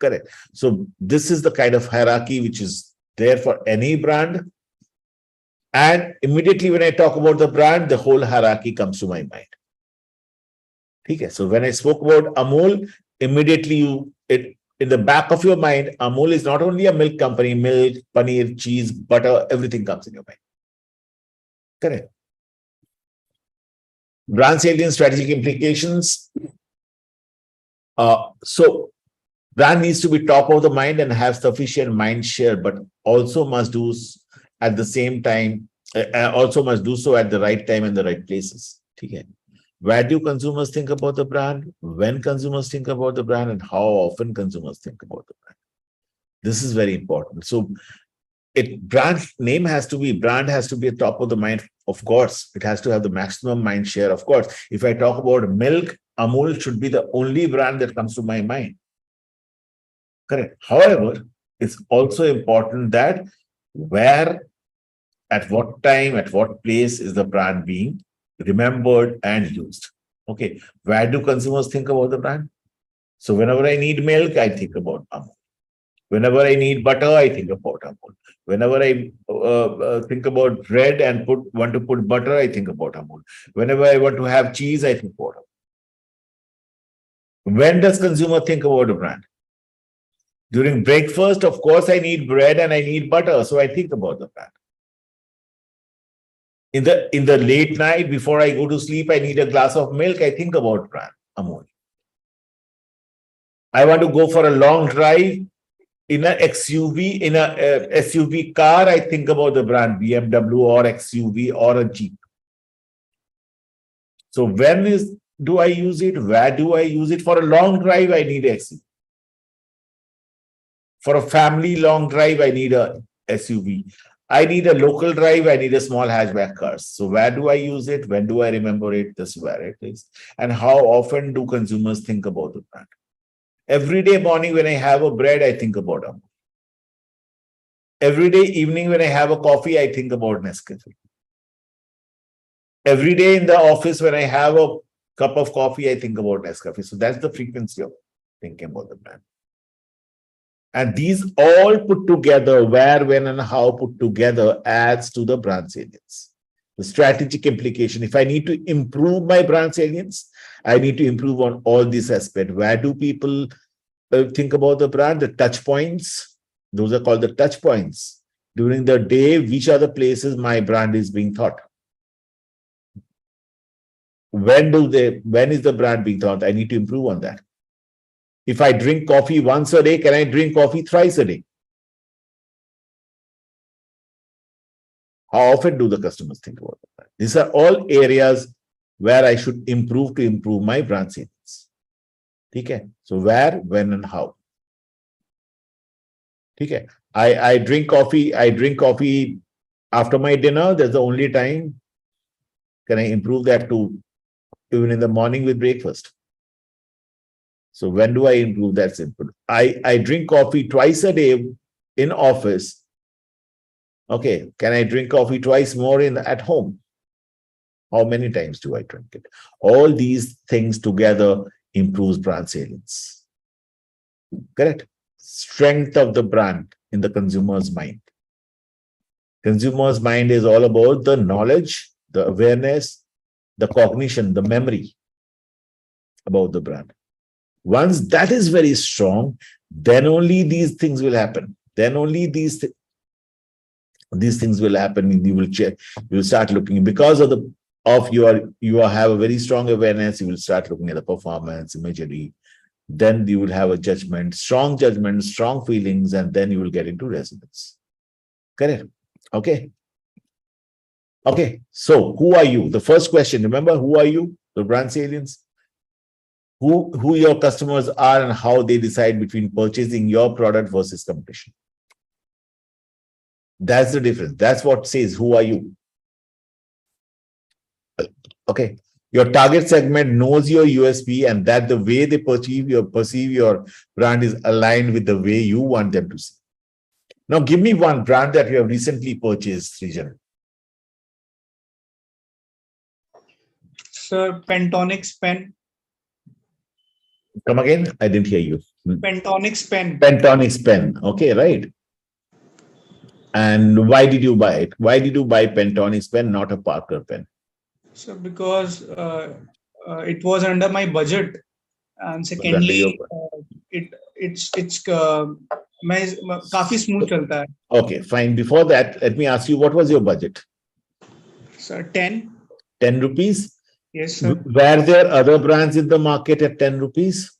Correct. So this is the kind of hierarchy which is there for any brand. And immediately when I talk about the brand, the whole hierarchy comes to my mind. Okay. So when I spoke about Amul, immediately in the back of your mind, Amul is not only a milk company, milk, paneer, cheese, butter, everything comes in your mind. Correct. Brand salience, strategic implications. So brand needs to be top of the mind and have sufficient mind share, but also must do at the same time, also must do so at the right time and the right places. Okay. Where do consumers think about the brand? When consumers think about the brand, and how often consumers think about the brand? This is very important. So brand has to be a top of the mind. Of course, it has to have the maximum mind share. Of course, if I talk about milk, Amul should be the only brand that comes to my mind. Correct. However, it's also important that where at what time, at what place is the brand being remembered and used. Okay, where do consumers think about the brand? So whenever I need milk, I think about Amul. Whenever I need butter, I think about Amul. Whenever I think about bread and want to put butter, I think about Amul. Whenever I want to have cheese, I think about Amul. When does consumer think about a brand? During breakfast, of course, I need bread and I need butter, so I think about the brand. In the late night, before I go to sleep, I need a glass of milk, I think about brand Amul. I want to go for a long drive in an XUV, in a SUV car, I think about the brand BMW or XUV or a Jeep. So when do I use it? Where do I use it? For a long drive, I need XUV. For a family long drive, I need a SUV. I need a local drive, I need a small hatchback car. So where do I use it? When do I remember it? This is where it is. And how often do consumers think about the brand? Every day morning when I have a bread, I think about Amul. Every day evening when I have a coffee, I think about Nescafe. Every day in the office when I have a cup of coffee, I think about Nescafe. So that's the frequency of thinking about the brand. And these all put together, where, when, and how put together adds to the brand salience. The strategic implication. If I need to improve my brand salience, I need to improve on all these aspects. Where do people think about the brand? The touch points. Those are called the touch points. During the day, which are the places my brand is being thought? When is the brand being thought? I need to improve on that. If I drink coffee once a day, can I drink coffee thrice a day? How often do the customers think about that? These are all areas where I should improve to improve my brand salience. Okay. So where, when, and how. Okay. I drink coffee after my dinner. That's the only time. Can I improve that to even in the morning with breakfast? So when do I improve? That's simple. I drink coffee twice a day in office. Okay. Can I drink coffee twice more at home? How many times do I drink it? All these things together improves brand salience. Correct? Strength of the brand in the consumer's mind. Consumer's mind is all about the knowledge, the awareness, the cognition, the memory about the brand. Once that is very strong, then only these things will happen. Then only these things will happen. You will check. You will start looking because of you have a very strong awareness. You will start looking at the performance, imagery. Then you will have a judgment, strong feelings, and then you will get into resonance. Correct? Okay. Okay. So who are you? The first question. Remember, who are you? The brand salience. Who your customers are and how they decide between purchasing your product versus competition. That's the difference. That's what says who are you. Okay. Your target segment knows your USP and that the way they perceive your brand is aligned with the way you want them to see. Now give me one brand that you have recently purchased, Srijan. Sir, Pentonix pen. Come again? I didn't hear you. Pentonix pen. Pentonix pen. Okay, right. And why did you buy it? Why did you buy Pentonix pen, not a Parker pen? So because it was under my budget, and secondly, it's काफी smooth चलता है. Okay, fine. Before that, let me ask you, what was your budget? Sir, 10. 10 rupees? Yes, sir. Were there other brands in the market at 10 rupees?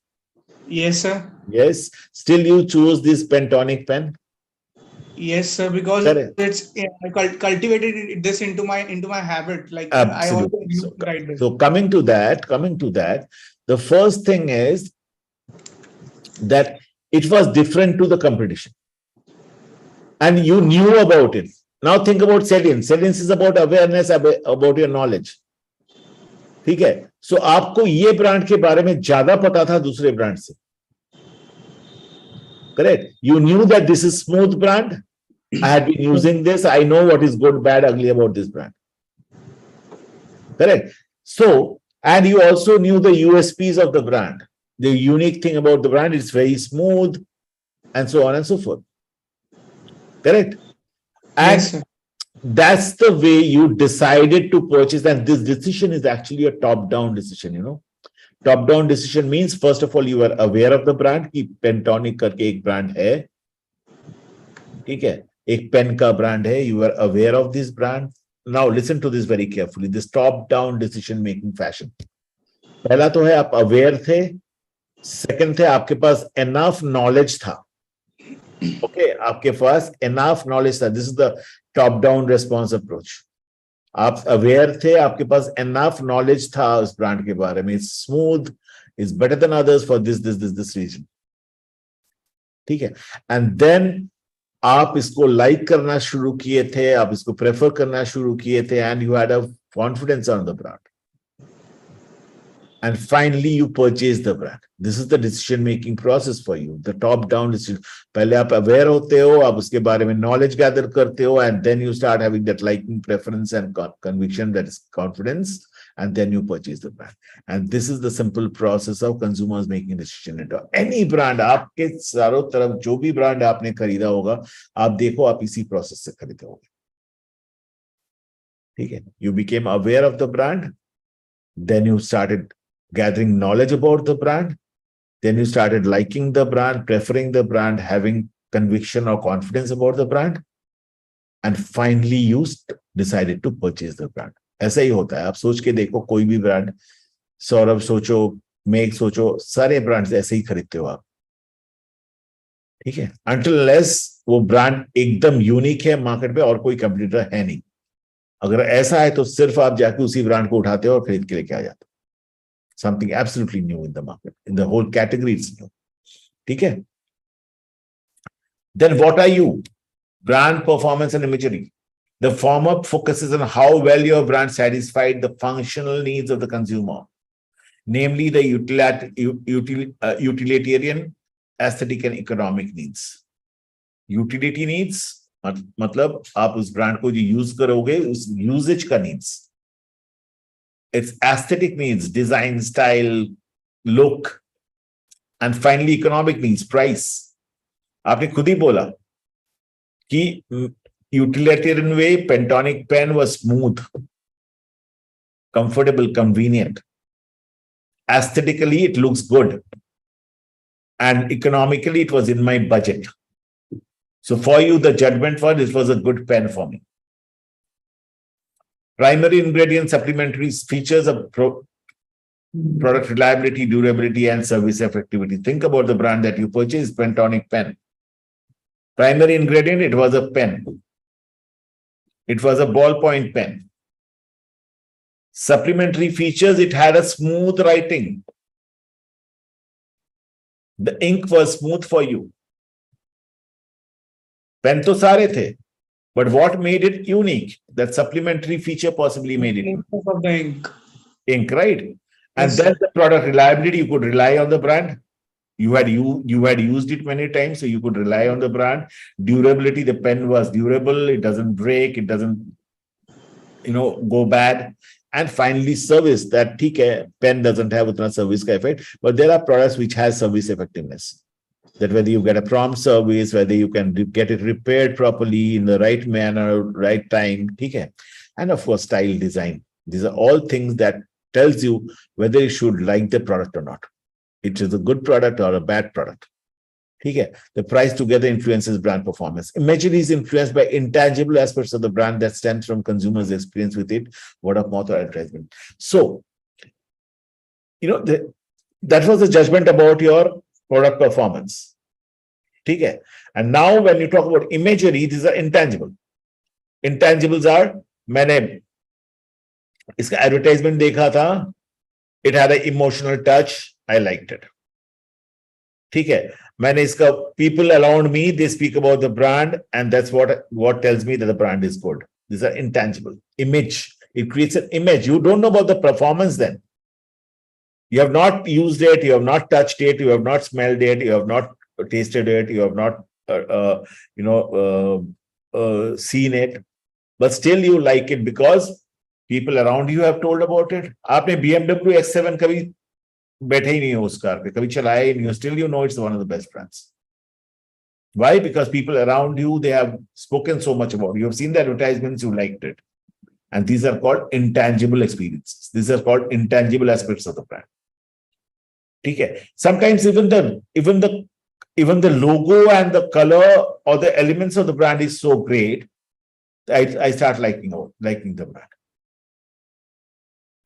Yes, sir. Yes. Still you choose this Pentonic pen? Yes, sir, because it's cultivated this into my habit. Like absolutely. I always write this. So coming to that, the first thing is that it was different to the competition. And you knew about it. Now think about salience. Salience is about awareness, about your knowledge. ठीक है. So आपको ये brand के बारे में ज्यादा पता था दूसरे ब्रांड से. Correct. You knew that this is smooth brand. I had been using this. I know what is good, bad, ugly about this brand. Correct. So, and you also knew the USPs of the brand. The unique thing about the brand is very smooth and so on and so forth. Correct. And Yes, sir. that's the way you decided to purchase. And this decision is actually a top-down decision, you know. Top-down decision means, first of all, you are aware of the brand कि Pentonic करके एक brand है, ठीक है, एक pen का brand है, you are aware of this brand. Now listen to this very carefully. This top-down decision-making fashion. पहला तो है आप aware थे, second थे आपके पास enough knowledge था. Okay, आपके पास enough knowledge था. This is the top-down response approach. आप अवेयर थे, आपके पास enough knowledge था उस ब्रांड के बारे में. It's smooth, it's better than others for this reason. ठीक है. And then आप इसको like करना शुरू किए थे, आप इसको prefer करना शुरू किए थे, and you had a confidence on the brand. And finally, you purchase the brand. This is the decision-making process for you. The top-down decision. पहले आप aware होते हो, आप उसके बारे में knowledge gather करते हो, and then you start having that liking, preference, and conviction, that is confidence, and then you purchase the brand. And this is the simple process of consumers making a decision into any brand. आपके चारों तरफ जो भी brand आपने खरीदा होगा, आप देखो आप इसी process से खरीदे होगे. ठीक है? You became aware of the brand, then you started gathering knowledge about the brand, then you started liking the brand, preferring the brand, having conviction or confidence about the brand, and finally you decided to purchase the brand. ऐसा ही होता है. आप सोच के देखो कोई भी brand, Saurabh सोचो, मेघ सोचो, सारे ब्रांड्स ऐसे ही खरीदते हो आप. ठीक है? Until unless वो ब्रांड एकदम यूनिक है मार्केट में और कोई कंपटीटर है नहीं. अगर ऐसा है तो सिर्फ आप जाके उसी ब्रांड को उठाते हो और खरीद के लेके आ जाते हो. Something absolutely new in the market, in the whole category is new. Okay. Then what are you? Brand performance and imagery. The former focuses on how well your brand satisfied the functional needs of the consumer, namely the utilitarian, aesthetic and economic needs. Utility needs, मतलब आप उस brand को जो use करोगे, उस usage का needs. Its aesthetic needs, design, style, look, and finally economic needs, price. आपने खुद ही बोला कि utilitarian way, Pentonic pen was smooth, comfortable, convenient. Aesthetically, it looks good. And economically, it was in my budget. So for you, the judgment for this was a good pen for me. Primary ingredient supplementary features of product reliability, durability, and service effectivity. Think about the brand that you purchased, Pentonic pen. Primary ingredient, it was a pen. It was a ballpoint pen. Supplementary features, it had a smooth writing. The ink was smooth for you. Pen to sare the. But what made it unique? That supplementary feature possibly made it. Of the ink. Ink, right? And Yes, then the product reliability, you could rely on the brand. You had used it many times, so you could rely on the brand. Durability, the pen was durable. It doesn't break. It doesn't, go bad. And finally, service. That pen doesn't have a service effect, but there are products which has service effectiveness. That whether you get a prompt service, whether you can get it repaired properly in the right manner, right time, and of course, style, design. These are all things that tells you whether you should like the product or not. It is a good product or a bad product. The price together influences brand performance. Imagery is influenced by intangible aspects of the brand that stems from consumers' experience with it, word of mouth or advertisement. So, that was the judgment about your product performance. And now when you talk about imagery, these are intangible. Intangibles are, मैंने इसका advertisement देखा था, it had an emotional touch, I liked it. मैंने इसका, people around me, they speak about the brand, and that's what tells me that the brand is good. These are intangible. Image, it creates an image. You don't know about the performance then. You have not used it, you have not touched it, you have not smelled it, you have not tasted it, you have not, seen it, but still you like it because people around you have told about it. आपने BMW X7 कभी बैठे ही नहीं हो उस car पे, कभी चलाया ही नहीं हो, still you know it's one of the best brands. Why? Because people around you, they have spoken so much about it. You have seen the advertisements, you liked it. And these are called intangible experiences. These are called intangible aspects of the brand. Okay. Sometimes even the logo and the color or the elements of the brand is so great, I start liking the brand.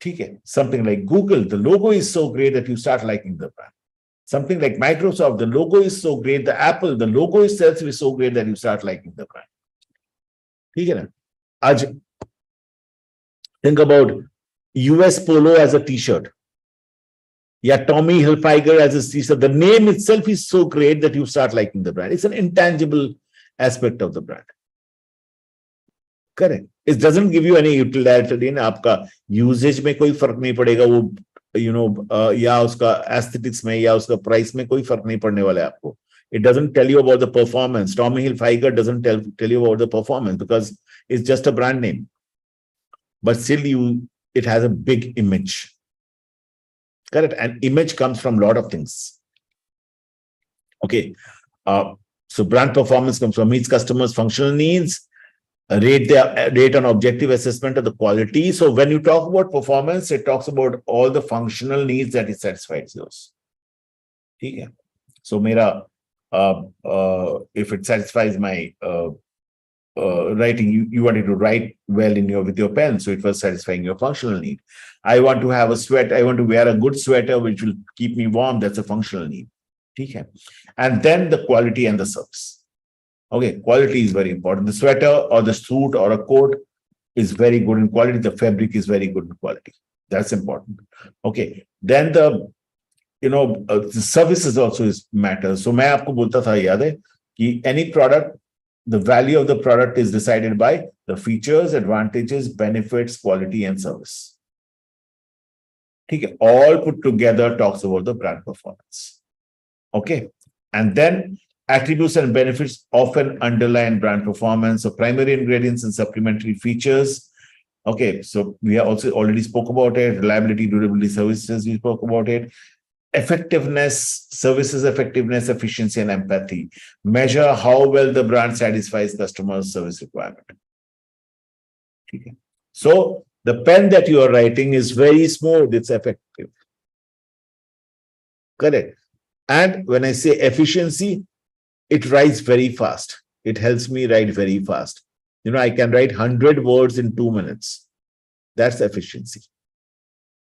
Okay. Something like Google, the logo is so great that you start liking the brand. Something like Microsoft, the logo is so great. The Apple, the logo itself is so great that you start liking the brand. Okay. Aj, think about US Polo as a t-shirt. Yeah, Tommy Hilfiger as a t-shirt. The name itself is so great that you start liking the brand. It's an intangible aspect of the brand. Correct. It doesn't give you any utility. आपका usage में कोई फर्क नहीं पड़ेगा, वो या उसका aesthetics में या उसका price में कोई फर्क नहीं पड़ने वाला है आपको. It doesn't tell you about the performance. Tommy Hilfiger doesn't tell you about the performance because it's just a brand name. But still it has a big image. Correct. And image comes from a lot of things. Okay. So brand performance comes from meets customers' functional needs, rate on objective assessment of the quality. So when you talk about performance, it talks about all the functional needs that it satisfies those. Okay. So if it satisfies my writing, you wanted to write well with your pen, so it was satisfying your functional need. I want to have a sweat. I want to wear a good sweater which will keep me warm. That's a functional need. Okay. And then the quality and the service. Okay, quality is very important. The sweater or the suit or a coat is very good in quality. The fabric is very good in quality. That's important. Okay. Then the services also matters. So मैं आपको बोलता था याद है कि any product, the value of the product is decided by the features, advantages, benefits, quality, and service. Okay, all put together talks about the brand performance. Okay, and then attributes and benefits often underline brand performance. So primary ingredients and supplementary features. Okay, so we also already spoke about it. Reliability, durability, services, we spoke about it. Effectiveness, services effectiveness, efficiency, and empathy. Measure how well the brand satisfies customers' service requirement. Okay. So the pen that you are writing is very smooth, it's effective. Correct. And when I say efficiency, it writes very fast. It helps me write very fast. I can write 100 words in 2 minutes. That's efficiency.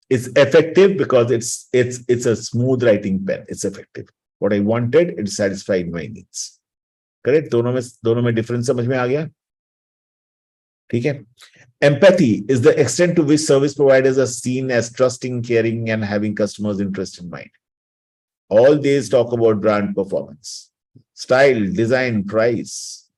It's effective because it's a smooth writing pen. It's effective. What I wanted, it satisfied my needs. Correct? दोनों में difference समझ में आ गया? ठीक है? Empathy is the extent to which service providers are seen as trusting, caring, and having customers' interest in mind. All these talk about brand performance. Style, design, price.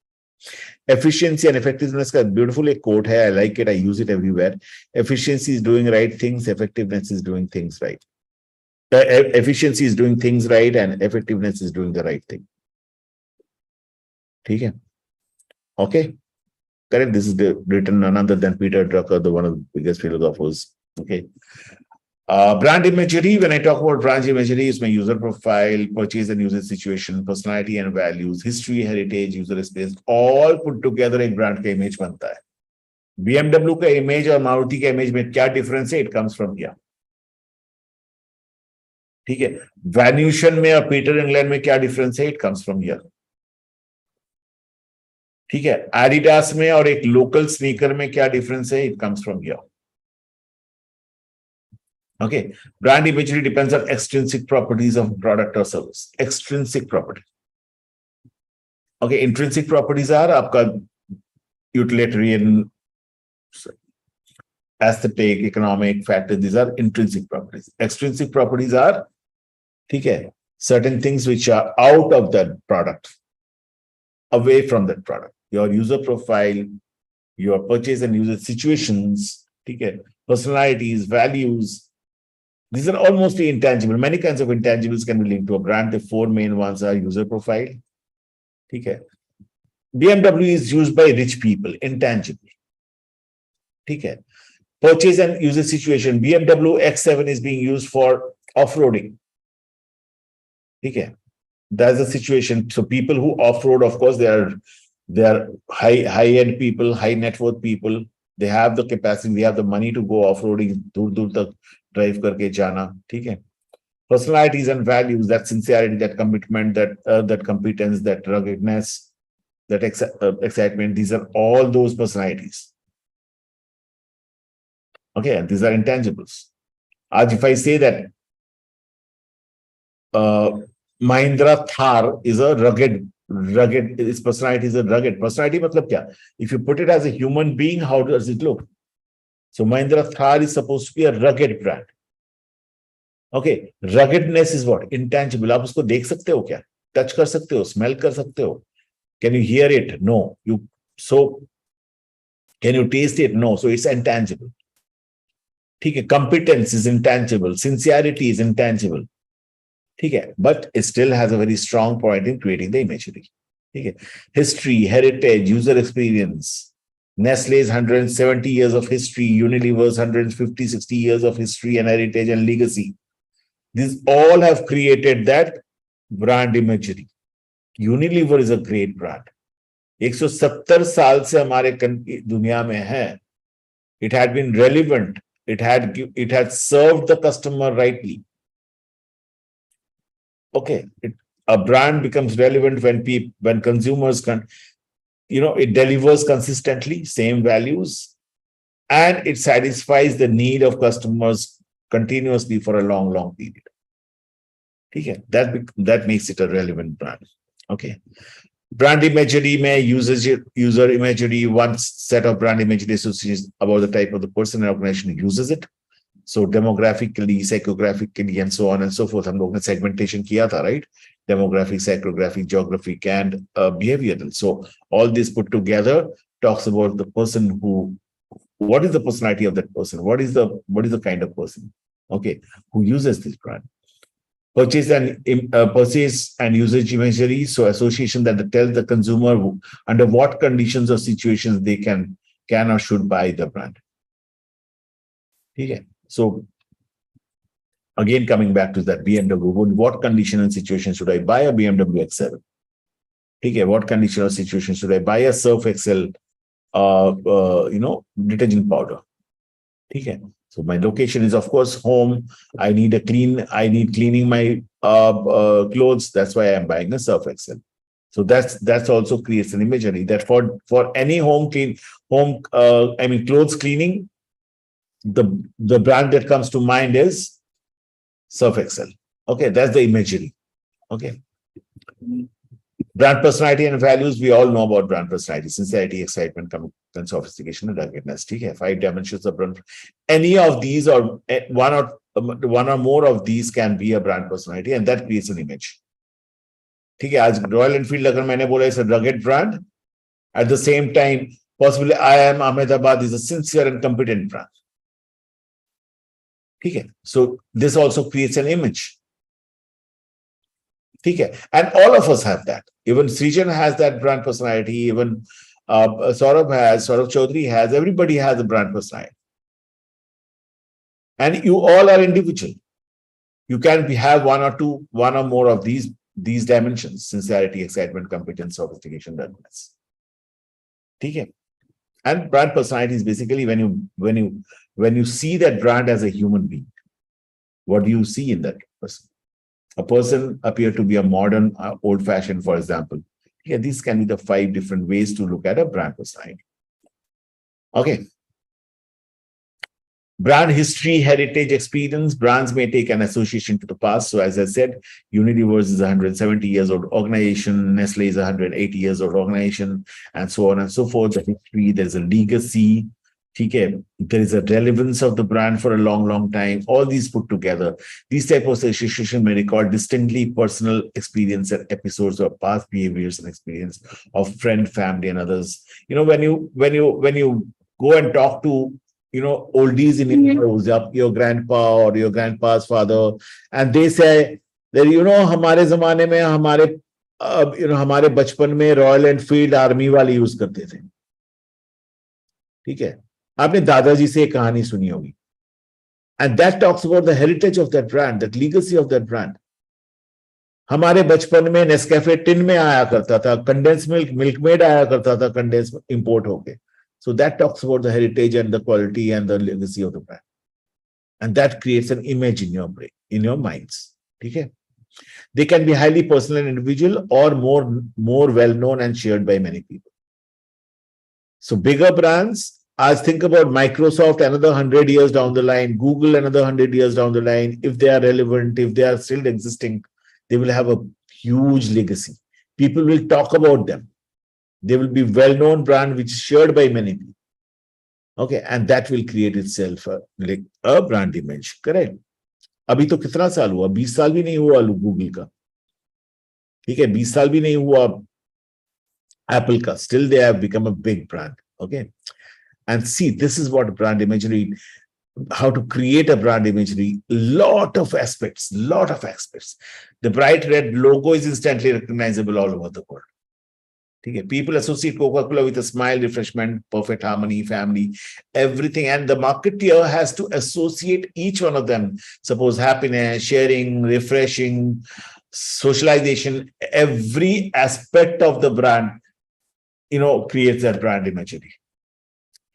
Efficiency and effectiveness का beautiful एक quote है. I like it. I use it everywhere. Efficiency is doing right things. Effectiveness is doing things right. Efficiency is doing things right, and effectiveness is doing the right thing. ठीक है? Okay. Correct. This is written none other than Peter Drucker, one of the biggest philosophers. Okay. Brand imagery. When I talk about brand imagery, it's my user profile, purchase and user situation, personality and values, history, heritage, user space, all put together एक brand का image बनता है. BMW का image और Maruti का image में क्या difference है? It comes from here. ठीक है. Vanuation में और Peter England में क्या difference है? It comes from here. ठीक है. Adidas में और एक local sneaker में क्या difference है? It comes from here. Okay, brand imagery depends on extrinsic properties of product or service. Extrinsic property. Okay, intrinsic properties are आपका utilitarian, aesthetic, economic factors. These are intrinsic properties. Extrinsic properties are, ठीक है, certain things which are out of that product, away from that product. Your user profile, your purchase and user situations, ठीक है, personalities, values. These are almost intangible. Many kinds of intangibles can be linked to a brand. The four main ones are user profile. Okay. BMW is used by rich people, intangibly. Okay. Purchase and usage situation. BMW X7 is being used for off-roading. Okay. That's the situation. So people who off-road, of course, they are high-end people, high net worth people. They have the capacity, they have the money to go off-roading, dur tak drive karke jana. Okay. Personalities and values, that sincerity, that commitment, that competence, that ruggedness, that excitement, these are all those personalities. Okay, and these are intangibles. As if I say that Mahindra Thar is a rugged, its personality is a rugged. Personality matlab kya? If you put it as a human being, how does it look? So Mahindra Thar is supposed to be a rugged brand. Okay, ruggedness is what? Intangible. आप उसको देख सकते हो क्या? Touch कर सकते हो? Smell कर सकते हो? Can you hear it? No. Can you taste it? No. So it's intangible. ठीक है. Competence is intangible. Sincerity is intangible. ठीक है. But it still has a very strong point in creating the imagery. ठीक है. History, heritage, user experience. Nestle's 170 years of history, Unilever's 150, 60 years of history and heritage and legacy. These all have created that brand imagery. Unilever is a great brand. 170 साल से हमारे दुनिया में है. It had been relevant. It had served the customer rightly. Okay, a brand becomes relevant when consumers it delivers consistently, same values, and it satisfies the need of customers continuously for a long period. Okay, that makes it a relevant brand. Okay. Brand imagery may user imagery, one set of brand imagery associations about the type of the person and organization uses it. So demographically, psychographically, and so on and so forth. हम लोग ने segmentation किया था, right? Demographic, psychographic, geographic, and behavioral. So all this put together talks about the person what is the personality of that person? What is the kind of person? Okay, who uses this brand? Purchase and usage imagery, so association that tells the consumer under what conditions or situations they can or should buy the brand. Okay. So again, coming back to that BMW, what condition and situation should I buy a BMW X7? Okay. What condition or situation should I buy a Surf Excel, detergent powder? Okay. So my location is, of course, home. I need cleaning my clothes. That's why I'm buying a Surf Excel. So that's also creates an imagery that for any clothes cleaning, the brand that comes to mind is Surf Excel. Okay, that's the imagery. Okay. Brand personality and values, we all know about brand personality: sincerity, excitement, commitment, sophistication, and ruggedness. Okay, 5 dimensions of brand. Any of these or one or more of these can be a brand personality, and that creates an image. Okay, as Royal Enfield, agar maine bola is a rugged brand. At the same time, possibly IIM Ahmedabad is a sincere and competent brand. Okay, so this also creates an image. Okay, and all of us have that. Even Srijan has that brand personality. Even Saurabh Chaudhary has. Everybody has a brand personality, and you all are individual. You can have one or more of these dimensions: sincerity, excitement, competence, sophistication, ruggedness. Okay, and brand personality is basically when you see that brand as a human being. What do you see in that person? A person appear to be a modern, old-fashioned, for example. Yeah, these can be the 5 different ways to look at a brand personality. Okay. Brand history, heritage, experience. Brands may take an association to the past. So as I said, Unilever is a 170 years old organization. Nestle is a 180 years old organization, and so on and so forth. The history, there's a legacy. Okay. There is a relevance of the brand for a long time. All these put together, these type of association may record distinctly personal experience and episodes of past behaviors and experience of friend, family, and others. When you go and talk to oldies in your grandpa or your grandpa's father, and they say that हमारे ज़माने में हमारे अब हमारे बचपन में royal Enfield army वाले use करते थे, ठीक है। आपने दादाजी से एक कहानी सुनी होगी, and that talks about the heritage of that brand, that legacy of that brand. हमारे बचपन में नेस्कैफे टिन में आया करता था, कंडेंस मिल्क मिल्कमेड आया करता था, कंडेंस इंपोर्ट होके। So that talks about the heritage and the quality and the legacy of the brand, and that creates an image in your brain, in your minds, ठीक है। They can be highly personal and individual, or more well known and shared by many people. So bigger brands, as think about Microsoft another 100 years down the line, Google another 100 years down the line, if they are relevant, if they are still existing, they will have a huge legacy. People will talk about them. They will be well-known brand which is shared by many people. Okay, and that will create itself like a brand image. Correct. अभी तो कितना साल हुआ, 20 साल भी नहीं हुआ Google का, ठीक है, 20 साल भी नहीं हुआ एप्पल का, still they have become a big brand. Okay, and see this is what brand imagery, how to create a brand imagery, lot of aspects. The bright red logo is instantly recognizable all over the world. Okay, people associate Coca-Cola with a smile, refreshment, perfect harmony, family, everything, and the marketeer has to associate each one of them. Suppose happiness, sharing, refreshing, socialization, every aspect of the brand, creates that brand imagery.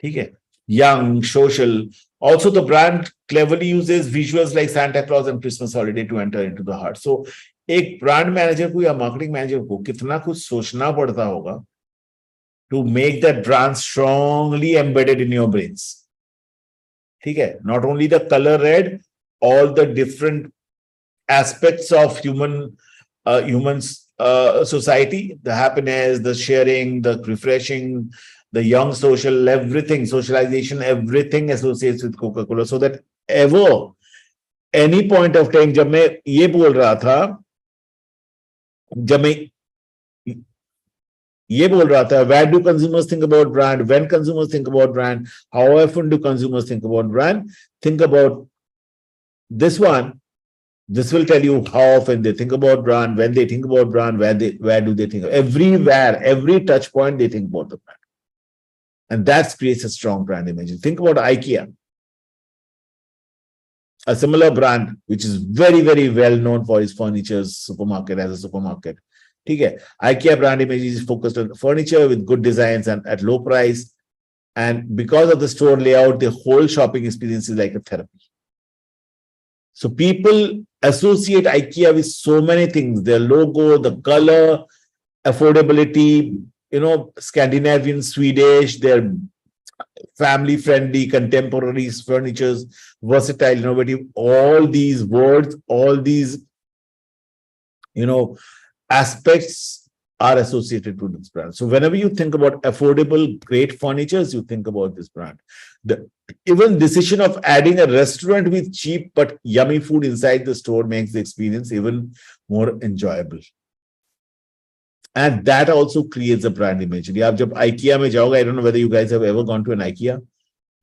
Okay, young, social. Also, the brand cleverly uses visuals like Santa Claus and Christmas holiday to enter into the heart. So, एक brand manager को या marketing manager को कितना कुछ सोचना पड़ता होगा to make that brand strongly embedded in your brains. ठीक है, not only the colour red, all the different aspects of human society, the happiness, the sharing, the refreshing, the young social, everything, socialization, everything associates with Coca-Cola. So that ever, any point of time, जब मैं ये बोल रहा था, where do consumers think about brand, when consumers think about brand, how often do consumers think about brand, think about this one. This will tell you how often they think about brand, when they think about brand, where do they think, everywhere, every touch point they think about the brand. And that creates a strong brand image. Think about IKEA, a similar brand which is very, very well known for its furniture supermarket, as a supermarket. Okay, IKEA brand image is focused on furniture with good designs and at low price. And because of the store layout, the whole shopping experience is like a therapy. So people associate IKEA with so many things: their logo, the color, affordability, Scandinavian, Swedish, their family-friendly, contemporary furnitures, versatile, innovative, all these words, all these, aspects are associated with this brand. So whenever you think about affordable, great furnitures, you think about this brand. The even decision of adding a restaurant with cheap but yummy food inside the store makes the experience even more enjoyable. And that also creates a brand imagery. आप जब IKEA में जाओगे, I don't know whether you guys have ever gone to an IKEA.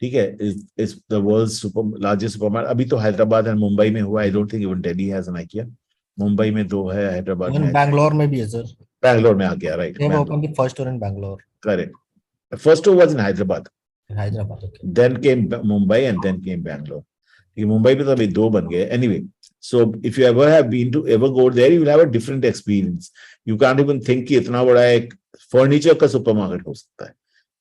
ठीक है, is the world's largest supermarket. अभी तो Hyderabad and Mumbai में हुआ. I don't think even Delhi has an IKEA. Mumbai में 2 है, हैदराबाद में, बैंगलोर में भी है सर. बैंगलोर में आ गया, right? They have opened the first store in Bangalore. Correct. The first store was in Hyderabad. Hyderabad, okay. Then came Mumbai and then came Bangalore. Mumbai में तो अभी 2 बन गए. Anyway, so if you ever go there, you will have a different experience. You can't even think कि इतना बड़ा एक furniture का सुपरमार्केट हो सकता है.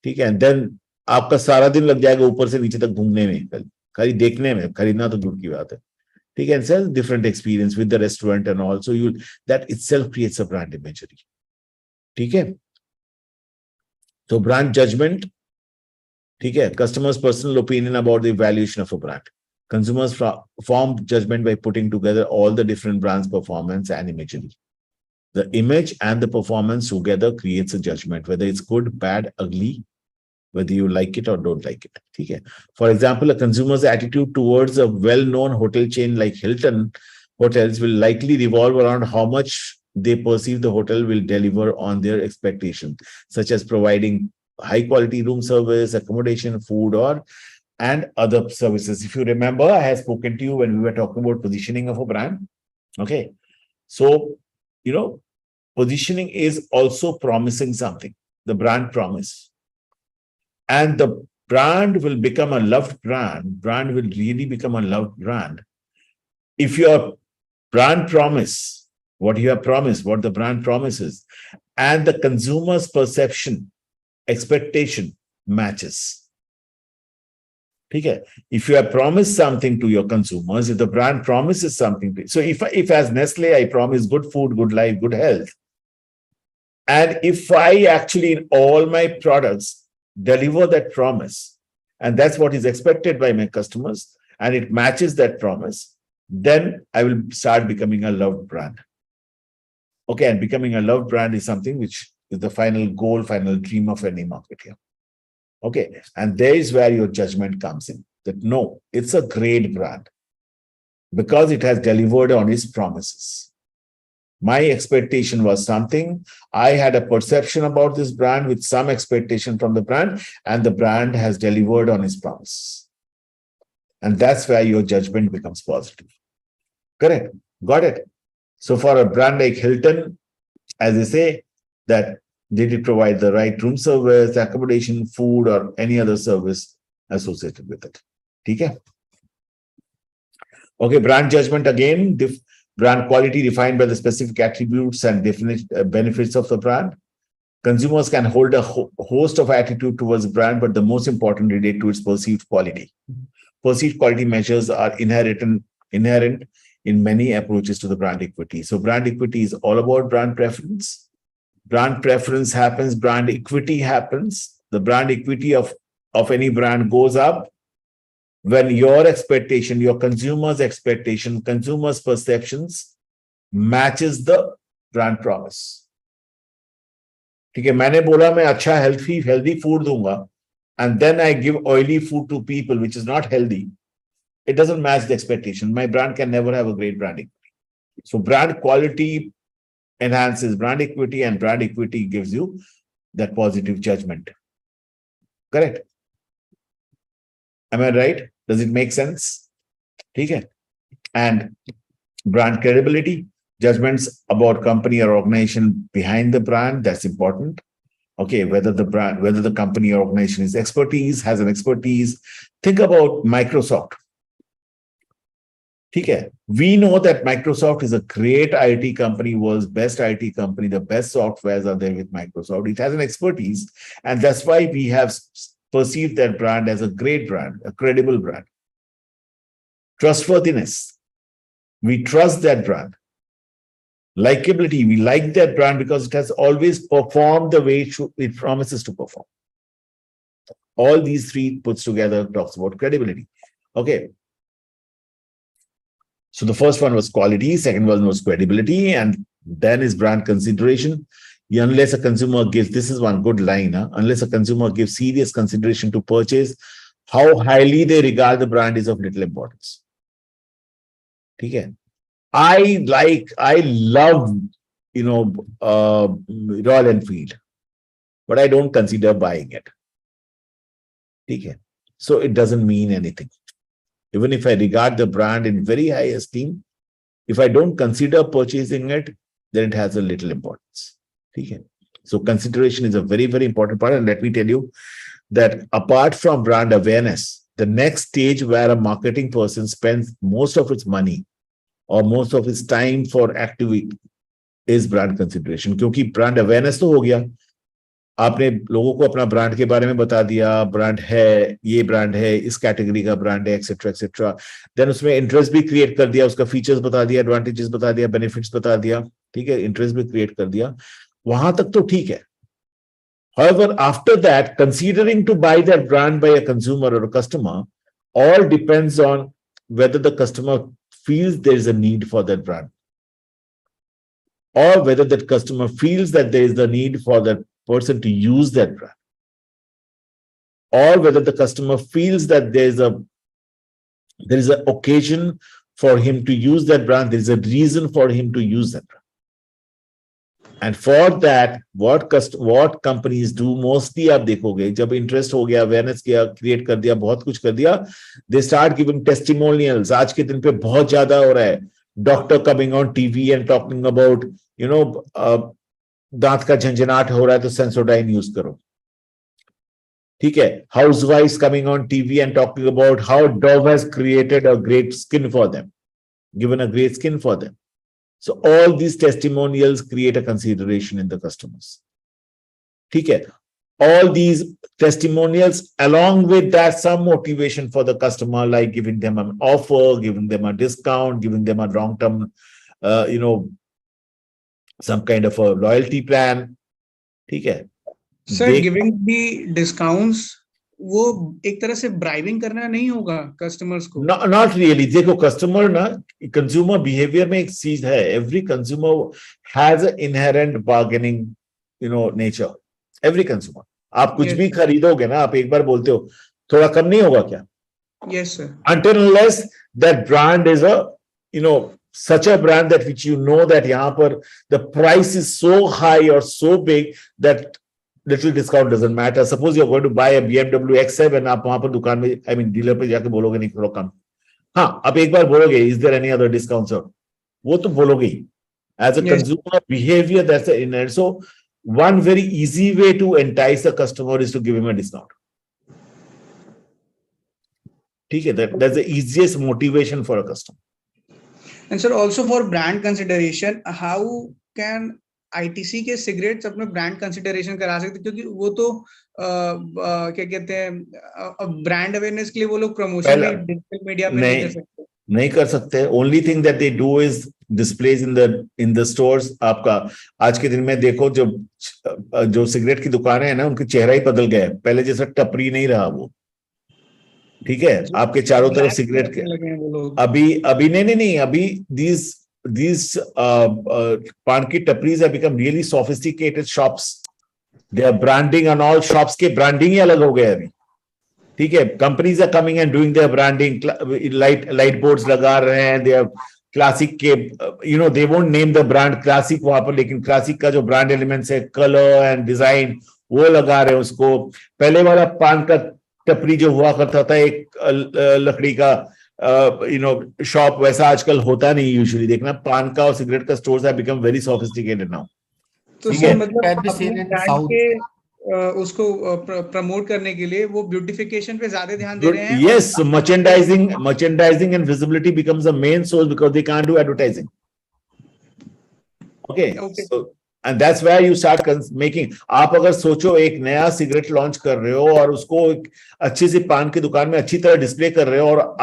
ठीक है, and then आपका सारा दिन लग जाएगा ऊपर से नीचे तक घूमने में, खाली देखने में, खरीदना तो दूर की बात है. ठीक है, and sell different experience with the restaurant and all. So that itself creates a brand imagery. ठीक है, so brand judgment. ठीक है, customers' personal opinion about the evaluation of a brand. Consumers form judgment by putting together all the different brands' performance and imagery. The image and the performance together creates a judgment, whether it's good, bad, ugly, whether you like it or don't like it. Okay. For example, a consumer's attitude towards a well-known hotel chain like Hilton Hotels will likely revolve around how much they perceive the hotel will deliver on their expectations, such as providing high-quality room service, accommodation, food, and other services. If you remember, I have spoken to you when we were talking about positioning of a brand. Okay. So, Positioning is also promising something, the brand promise. And the brand will become a loved brand. Brand will really become a loved brand if your brand promise, what you have promised, what the brand promises, and the consumer's perception, expectation matches. Okay. If you have promised something to your consumers, if the brand promises something to you, so if as Nestle I promise good food, good life, good health, and if I actually in all my products deliver that promise, and that's what is expected by my customers, and it matches that promise, then I will start becoming a loved brand. Okay, and becoming a loved brand is something which is the final goal, final dream of any marketer. Okay, and there is where your judgment comes in, that no, it's a great brand because it has delivered on its promises. My expectation was something, I had a perception about this brand with some expectation from the brand, and the brand has delivered on its promise. And that's where your judgment becomes positive. Correct, got it. So for a brand like Hilton, as they say, that did it provide the right room service, accommodation, food, or any other service associated with it? Okay. Okay, brand judgment again, brand quality defined by the specific attributes and definite benefits of the brand. Consumers can hold a host of attitude towards the brand, but the most important relate to its perceived quality. Perceived quality measures are inherent in many approaches to the brand equity. So brand equity is all about brand preference. Brand preference happens, brand equity happens. The brand equity of any brand goes up when your expectation, your consumer's expectation, consumer's perceptions matches the brand promise. ठीक है, मैंने बोला मैं अच्छा healthy food दूंगा, and then I give oily food to people which is not healthy. It doesn't match the expectation. My brand can never have a great brand equity. So brand quality enhances brand equity, and brand equity gives you that positive judgment. Correct? Am I right? Does it make sense? Okay. And brand credibility, judgments about company or organization behind the brand, that's important. Okay, whether the company or organization has an expertise. Think about Microsoft. Okay, we know that Microsoft is a great IT company, world's best IT company. The best softwares are there with Microsoft. It has an expertise, and that's why we have perceived that brand as a great brand, a credible brand. Trustworthiness. We trust that brand. Likability. We like that brand because it has always performed the way it promises to perform. All these three puts together talks about credibility. Okay. So the first one was quality, second one was credibility, and then is brand consideration. Unless a consumer gives, this is one good line, unless a consumer gives serious consideration to purchase, how highly they regard the brand is of little importance. Okay. I love, Royal Enfield, but I don't consider buying it. Okay. So it doesn't mean anything. Even if I regard the brand in very high esteem, if I don't consider purchasing it, then it has a little importance. Okay. So consideration is a very, very important part. And let me tell you that apart from brand awareness, the next stage where a marketing person spends most of its money or most of his time for activity is brand consideration. क्योंकि brand awareness तो हो गया, आपने लोगों को अपना brand के बारे में बता दिया, ब्रांड है, ये ब्रांड है, इस कैटेगरी का ब्रांड है, एक्सेट्रा एक्सेट्रा. देन उसमें इंटरेस्ट भी क्रिएट कर दिया, उसका फीचर्स बता दिया, एडवांटेजेस बता दिया, बेनिफिट्स बता दिया. ठीक है, इंटरेस्ट भी क्रिएट कर दिया, वहां तक तो ठीक है. However, after that, considering to buy that brand by a consumer or a customer all depends on whether the customer feels there is a need for that brand, or whether that customer feels that there is the need for that person to use that brand, or whether the customer feels that there is an occasion for him to use that brand, there is a reason for him to use that brand. And for that, what companies do mostly, आप देखोगे, जब interest हो गया, awareness किया, create कर दिया, बहुत कुछ कर दिया, they start giving testimonials. आज के दिन पे बहुत ज्यादा हो रहा है. Doctor coming on TV and talking about, दांत का झंझनाट हो रहा है तो सेंसोडाइन यूज करो। ठीक है, हाउसवाइफ्स coming on TV and talking about how Dove has created a great skin for them, given a great skin for them. So all these testimonials create a consideration in the customers. ठीक है, all these testimonials along with that some motivation for the customer, like giving them an offer, giving them a discount, giving them a long term some kind of a loyalty plan. ठीक है, sir giving the discounts वो एक तरह से bribing करना नहीं होगा customers को? Not really. देखो कस्टमर ना, कंज्यूमर बिहेवियर में एक चीज है, every consumer has a inherent bargaining nature. Every consumer, आप कुछ भी खरीदोगे ना, आप एक बार बोलते हो थोड़ा कम नहीं होगा क्या? Yes sir. Until unless that brand is a such a brand that which that यहाँ पर the price is so high or so big that little discount doesn't matter. Suppose you're going to buy a BMW X7, आप वहां पर दुकान में dealer पे जाके बोलोगे नहीं थोड़ा कम, हाँ आप एक बार बोलोगे is there any other discount sir, वो तो बोलोगे ही। As a consumer behavior, that's in it. So one very easy way to entice a customer is to give him a discount. ठीक है, that's the easiest motivation for a customer. And sir, also for brand consideration, how can ITC के cigarettes अपने brand consideration करा सकते, क्योंकि वो तो क्या कहते हैं ब्रांड अवेयरनेस के लिए वो लोग प्रमोशन भी डिजिटल मीडिया पे नहीं कर सकते। Only thing that they do is displays in the stores. आपका आज के दिन में देखो जो सिगरेट की दुकानें हैं ना, उनके चेहरा ही बदल गए, पहले जैसा टपरी नहीं रहा वो। ठीक है, आपके चारों तरफ सिगरेट के अभी नहीं अभी these पान की टपरीज have become really sophisticated shops. Their branding and all shops के branding ही अलग हो गए अभी। ठीक है, companies are coming and doing their branding, light boards लगा रहे हैं, they are classic के they won't name the brand classic वहां पर, लेकिन classic का जो brand elements है, color and design, वो लगा रहे हैं उसको। पहले वाला पान का टपरी जो हुआ करता था एक लकड़ी का शॉप, वैसा आजकल होता नहीं। यूजुअली देखना पान का और सिगरेट का stores have become very sophisticated now. तो सर मतलब ब्रांड के उसको प्रमोट करने के लिए वो ब्यूटिफिकेशन पे ज्यादा ध्यान दे रहे हैं। Yes, merchandising and visibility becomes a main source because they can't do advertising. Okay, so and that's where you start making. आप अगर सोचो एक नया सिगरेट लॉन्च कर रहे हो और उसको एक अच्छी सी पान की दुकान में अच्छी तरह डिस्प्ले कर रहे हो, और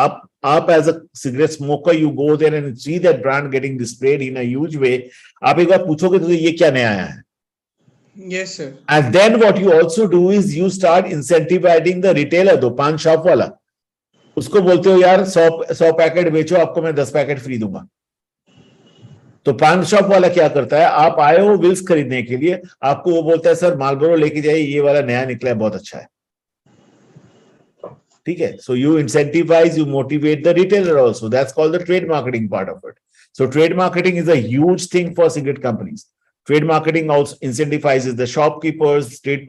आप as a cigarette smoker you go there and see that brand getting displayed in a huge way, आप एक बार पूछोगे तो ये क्या नया आया है? Yes sir. And then what you also do is you start incentivising the retailer, दो पान शॉप वाला, उसको बोलते हो यार 100 पैकेट बेचो, आपको मैं 10 पैकेट फ्री दूंगा। तो पान शॉप वाला क्या करता है, आप आए हो विल्स खरीदने के लिए, आपको वो बोलता है सर मार्लबोरो लेके जाइए, ये वाला नया निकला है, बहुत अच्छा है। ठीक है, so you incentivise, you motivate the retailer also, that's called the trade marketing part of it. So trade marketing is a huge thing for cigarette companies. Trade marketing also incentivizes the shopkeepers. Trade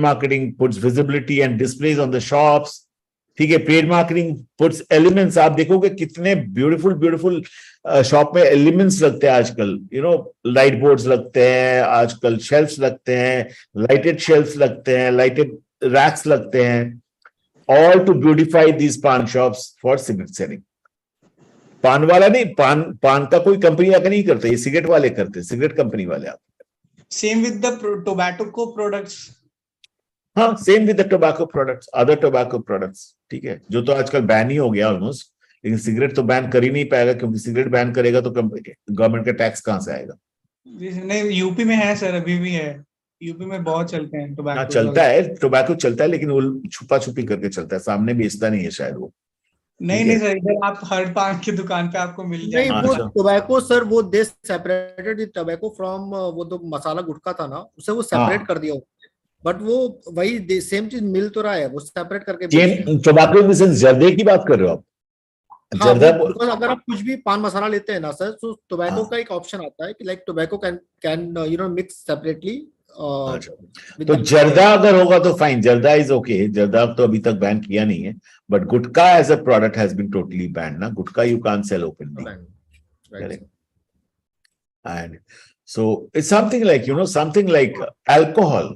marketing puts visibility and displays on the shops. ठीक है, trade marketing puts elements, आप देखोगे कितने beautiful shop में elements लगते हैं आजकल। Light boards लगते हैं आजकल, शेल्फ्स लगते हैं, लाइटेड शेल्फ्स लगते हैं, लाइटेड रैक्स लगते हैं, ऑल टू ब्यूटिफाई दीज पान शॉप्स फॉर सिगरेट सेलिंग। पान वाला नहीं, पान का कोई कंपनी आके नहीं करते, ये सिगरेट वाले करते, सिगरेट कंपनी वाले आते। Same with the tobacco products. हाँ, same with the tobacco products, other tobacco products. ठीक है, जो तो आजकल बैन ही हो गया ऑलमोस्ट, लेकिन सिगरेट तो बैन कर ही नहीं पाएगा, क्योंकि सिगरेट बैन करेगा तो गवर्नमेंट का टैक्स कहां से आएगा? नहीं, यूपी में है सर, अभी भी है, यूपी में बहुत चलते हैं टोबैको। चलता है, टोबैको चलता है, लेकिन वो छुपा छुपी करके चलता है, सामने बेचता नहीं है शायद वो। नहीं सर, इधर आप हर पान की दुकान पे आपको मिल जाएगा। नहीं, वो टोबैको सर, वो दे सेपरेटेड द टोबैको फ्रॉम वो तो मसाला गुटखा था ना, उसे वो सेपरेट कर दिया, बट वो वही सेम चीज मिल तो रहा है, वो सेपरेट करके। टोबैको इन सेंस जर्दे की बात कर रहे हो आप? हाँ, बिकॉज अगर आप कुछ भी पान मसाला लेते हैं ना सर, तो टोबैको का एक ऑप्शन आता है कि like tobacco can mix separately. तो जर्दा अगर होगा तो फाइन, जर्दा इज ओके, जर्दा तो अभी तक बैन किया नहीं है, but gutkha as a product has been totally banned ना, gutkha you can't sell openly. And So it's something like, something like alcohol.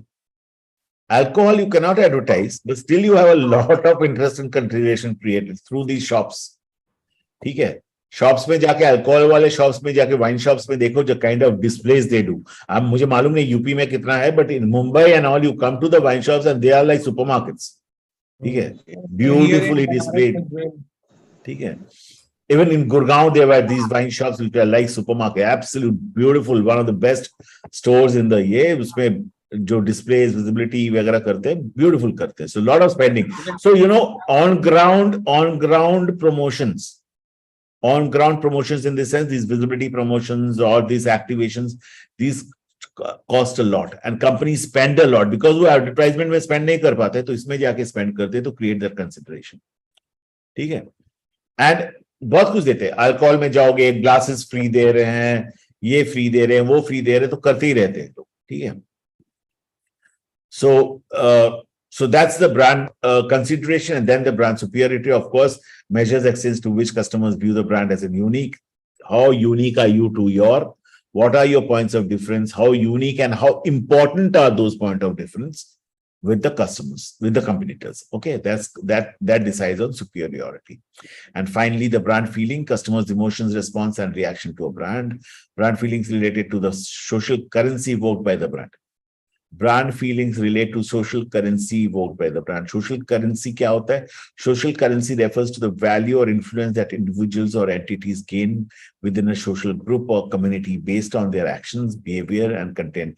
Alcohol you cannot advertise, but still you have a lot of interest and consideration created through these shops. ठीक है? Shops में जाके alcohol वाले shops में जाके wine shops में देखो जो kind of displays they do. अब मुझे मालूम नहीं यूपी में कितना है, but in Mumbai and all you come to the wine shops and they are like supermarkets. ठीक है? Beautifully displayed. ठीक है? Even in Gurgaon, there were these wine shops which were like supermarket. Absolute beautiful, one of the best stores in the year. उसमें जो displays, visibility वगैरह करते हैं, beautiful करते हैं. So a lot of spending. So on ground promotions. On-ground promotions in the sense, these visibility promotions or these activations, these cost a lot, and companies spend a lot because वो advertisement में spend नहीं कर पाते, तो इसमें जाके spend करते तो create that consideration. ठीक है? And बहुत कुछ देते हैं. अल्कोहल में जाओगे, ग्लासेस फ्री दे रहे हैं, ये फ्री दे रहे हैं, वो फ्री दे रहे हैं, तो करते ही रहते हैं लोग. ठीक है? So that's the brand consideration, and then the brand superiority, of course, measures extends to which customers view the brand as a unique. How unique are you to what are your points of difference? How unique and how important are those points of difference with the customers, with the competitors? Okay, that decides on superiority. And finally, the brand feeling, customers' emotions, response, and reaction to a brand. Brand feelings related to the social currency evoked by the brand. Brand feelings relate to social currency evoked by the brand. Social currency क्या होता है? Social currency refers to the value or influence that individuals or entities gain within a social group or community based on their actions, behavior, and content.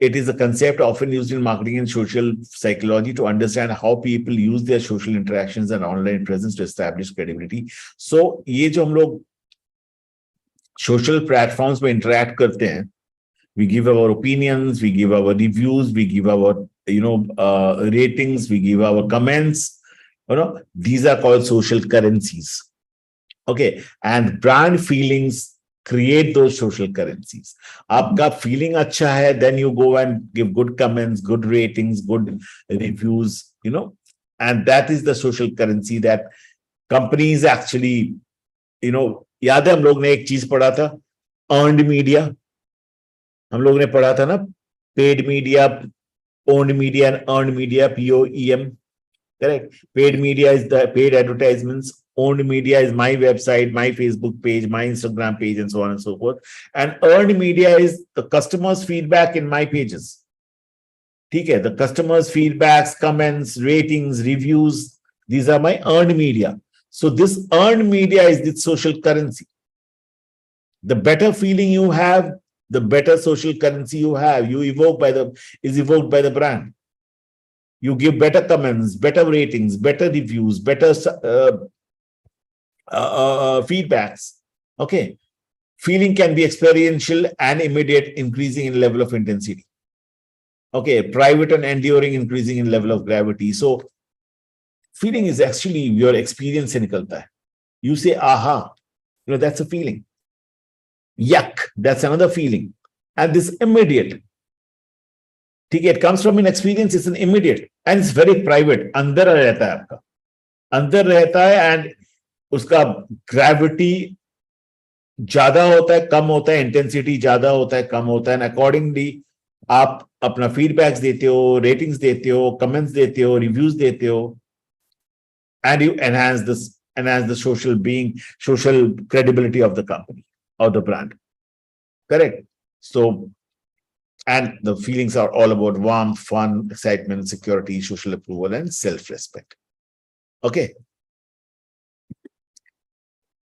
It is a concept often used in marketing and social psychology to understand how people use their social interactions and online presence to establish credibility. So ये जो हम लोग social platforms में interact करते हैं, we give our opinions, we give our reviews, we give our ratings, we give our comments. These are called social currencies. Okay, and brand feelings create those social currencies. Aapka feeling acha hai, then you go and give good comments, good ratings, good reviews, and that is the social currency that companies actually, याद है हम लोग ने एक चीज पढ़ा था, earned media. हम लोग ने पढ़ा था ना, paid media, owned media and earned media, POEM. Correct? Paid media is the paid advertisements. Owned media is my website, my Facebook page, my Instagram page, and so on and so forth. And earned media is the customer's feedback in my pages. Okay, the customer's feedbacks, comments, ratings, reviews, these are my earned media. So this earned media is the social currency. The better feeling you have, the better social currency you have, is evoked by the brand. You give better comments, better ratings, better reviews, better feedbacks. Okay. Feeling can be experiential and immediate, increasing in level of intensity. Okay. Private and enduring, increasing in level of gravity. So feeling is actually your experience se nikalta hai. You say, aha, that's a feeling. Yuck, that's another feeling. And this immediate. It comes from an experience, it's an immediate. And it's very private. Andar rehta hai aapka. Andar rehta hai, and uska gravity ज़्यादा होता है, कम होता है, intensity ज़्यादा होता है, कम होता है, and accordingly आप अपना फीडबैक्स देते हो, रेटिंग्स देते हो, कमेंट्स देते हो, रिव्यूज देते हो, and you enhance the social credibility of the company or the brand. Correct? So, and the feelings are all about warmth, fun, excitement, security, social approval, and self-respect. Okay.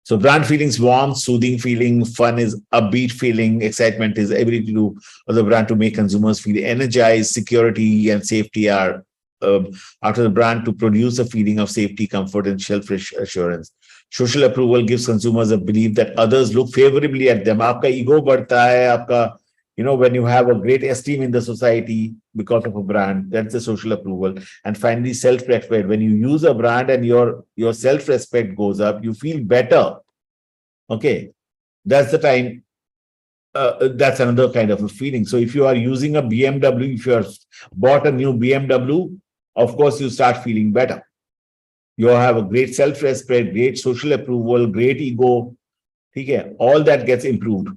So brand feelings, warmth, soothing feeling, fun is upbeat feeling, excitement is ability of the brand to make consumers feel energized, security and safety are after the brand to produce a feeling of safety, comfort, and self-assurance. Social approval gives consumers a belief that others look favorably at them. Aapka ego badhta hai, aapka, when you have a great esteem in the society because of a brand, that's the social approval. And finally, self-respect. When you use a brand and your self-respect goes up, you feel better. Okay, that's the time. That's another kind of a feeling. So if you are using a BMW, if you have bought a new BMW, of course, you start feeling better. You have a great self-respect, great social approval, great ego. Okay, all that gets improved.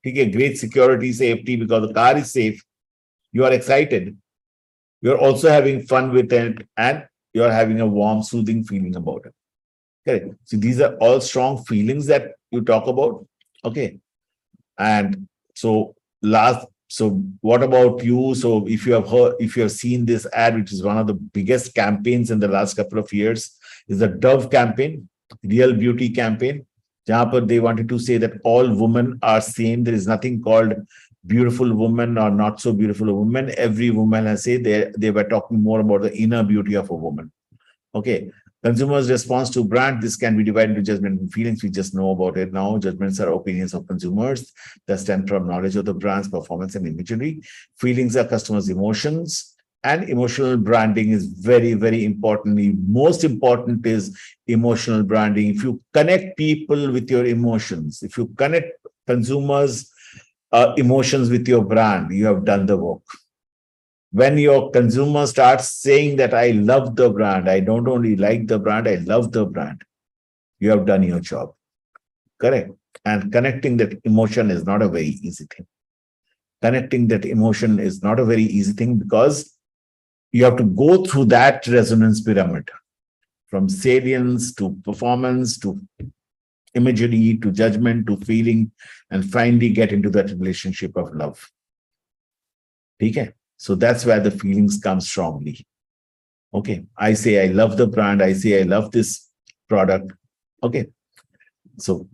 Okay, great security, safety, because the car is safe. You are excited. You're also having fun with it, and you're having a warm, soothing feeling about it. Okay. So these are all strong feelings that you talk about. Okay. And so what about you? So if you have seen this ad, which is one of the biggest campaigns in the last couple of years, is the Dove campaign, Real Beauty campaign. Jahan they wanted to say that all women are same. There is nothing called beautiful woman or not so beautiful woman. Every woman has said they were talking more about the inner beauty of a woman. Okay. Consumers' response to brand, this can be divided into judgment and feelings. We just know about it now. Judgments are opinions of consumers that stem from knowledge of the brand's performance and imagery. Feelings are customers' emotions. And emotional branding is very, very important. The most important is emotional branding. If you connect people with your emotions, if you connect consumers' emotions with your brand, you have done the work. When your consumer starts saying that I love the brand, I don't only like the brand, I love the brand, you have done your job. Correct. And connecting that emotion is not a very easy thing. Connecting that emotion is not a very easy thing because you have to go through that resonance pyramid from salience to performance to imagery to judgment to feeling and finally get into that relationship of love. Okay. So that's where the feelings come strongly. Okay. I say I love the brand. I say I love this product. Okay. So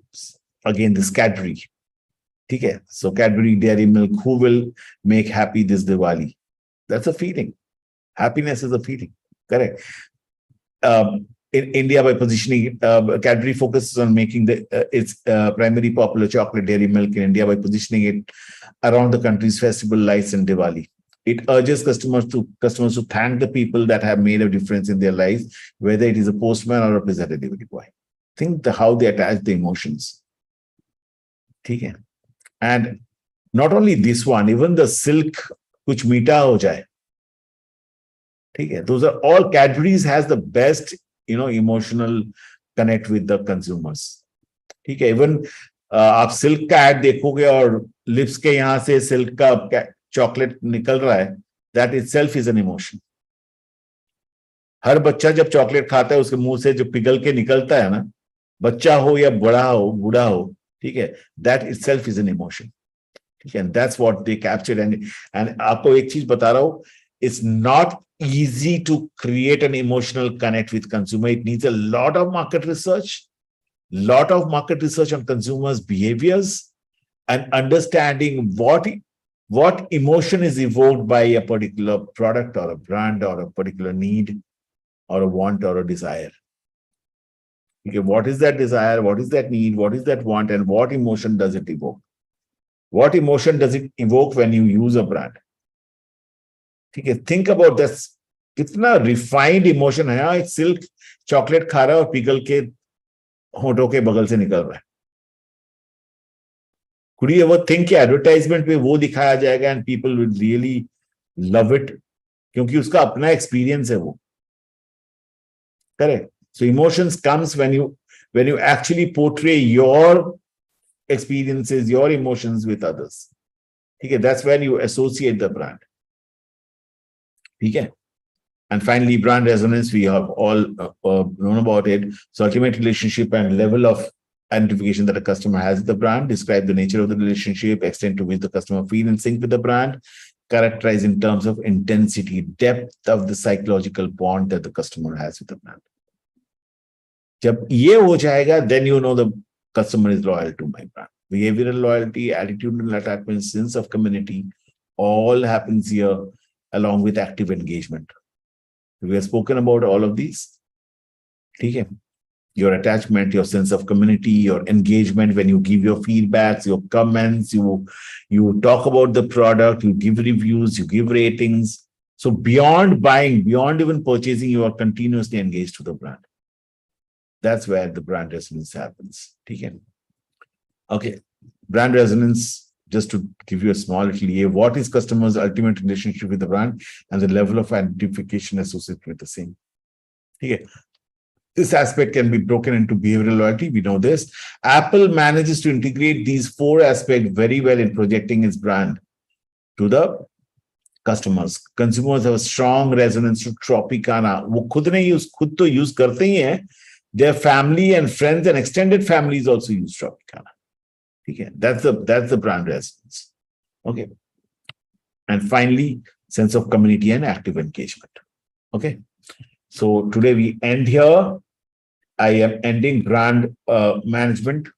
again, this Cadbury. Okay. So Cadbury Dairy Milk, who will make happy this Diwali? That's a feeling. Happiness is a feeling. Correct. In India, by positioning, Cadbury focuses on making its primary popular chocolate dairy milk in India by positioning it around the country's festival lights and Diwali. It urges customers to thank the people that have made a difference in their lives, whether it is a postman or a pizza delivery boy. Think how they attach the emotions. Okay. And not only this one, even the silk, kuch meeta ho jaye. Okay. Those are all Cadbury's has the best, emotional connect with the consumers. Okay. Even आप silk का add देखोगे और lips के यहां से silk का chocolate निकल रहा है, that itself is an emotion. हर बच्चा जब चॉकलेट खाता है उसके मुंह से जो पिघल के निकलता है ना, बच्चा हो या बड़ा हो, बूढ़ा हो, ठीक है, that itself is an emotion. ठीक है, and that's what they captured. And आपको एक चीज बता रहा हूं, it's not easy to create an emotional connect with consumer. It needs a lot of market research on consumers' behaviors and understanding what emotion is evoked by a particular product or a brand or a particular need or a want or a desire. Okay, what is that desire? What is that need? What is that want? And what emotion does it evoke? What emotion does it evoke when you use a brand? Okay, think about this. कितना refined emotion है. हाँ, silk chocolate खा रहा है और पिघल के होठों के बगल से निकल रहा है. Could you ever think कि advertisement में वो दिखाया जाएगा and people will really love it? क्योंकि उसका अपना experience है वो. Correct. So emotions comes when you actually portray your experiences, your emotions with others. Okay, that's when you associate the brand. Okay. And finally, brand resonance, we have all known about it. So ultimate relationship and level of identification that a customer has with the brand, describe the nature of the relationship, extent to which the customer feel in sync with the brand, characterize in terms of intensity, depth of the psychological bond that the customer has with the brand. जब ये हो जाएगा, then you know the customer is loyal to my brand. Behavioral loyalty, attitudinal attachment, sense of community, all happens here along with active engagement. We have spoken about all of these. Okay. Your attachment, your sense of community, your engagement when you give your feedbacks, your comments, you talk about the product, you give reviews, you give ratings. So beyond buying, beyond even purchasing, you are continuously engaged to the brand. That's where the brand resonance happens. Okay. Brand resonance, just to give you a small little what is customers' ultimate relationship with the brand and the level of identification associated with the same. Okay. This aspect can be broken into behavioral loyalty. We know this. Apple manages to integrate these 4 aspects very well in projecting its brand to the customers. Consumers have a strong resonance to Tropicana. वो खुद नहीं use, खुद तो use करते ही हैं. Their family and friends and extended families also use Tropicana. Okay, that's the brand resonance. Okay, and finally, sense of community and active engagement. Okay, so today we end here. I am ending brand management.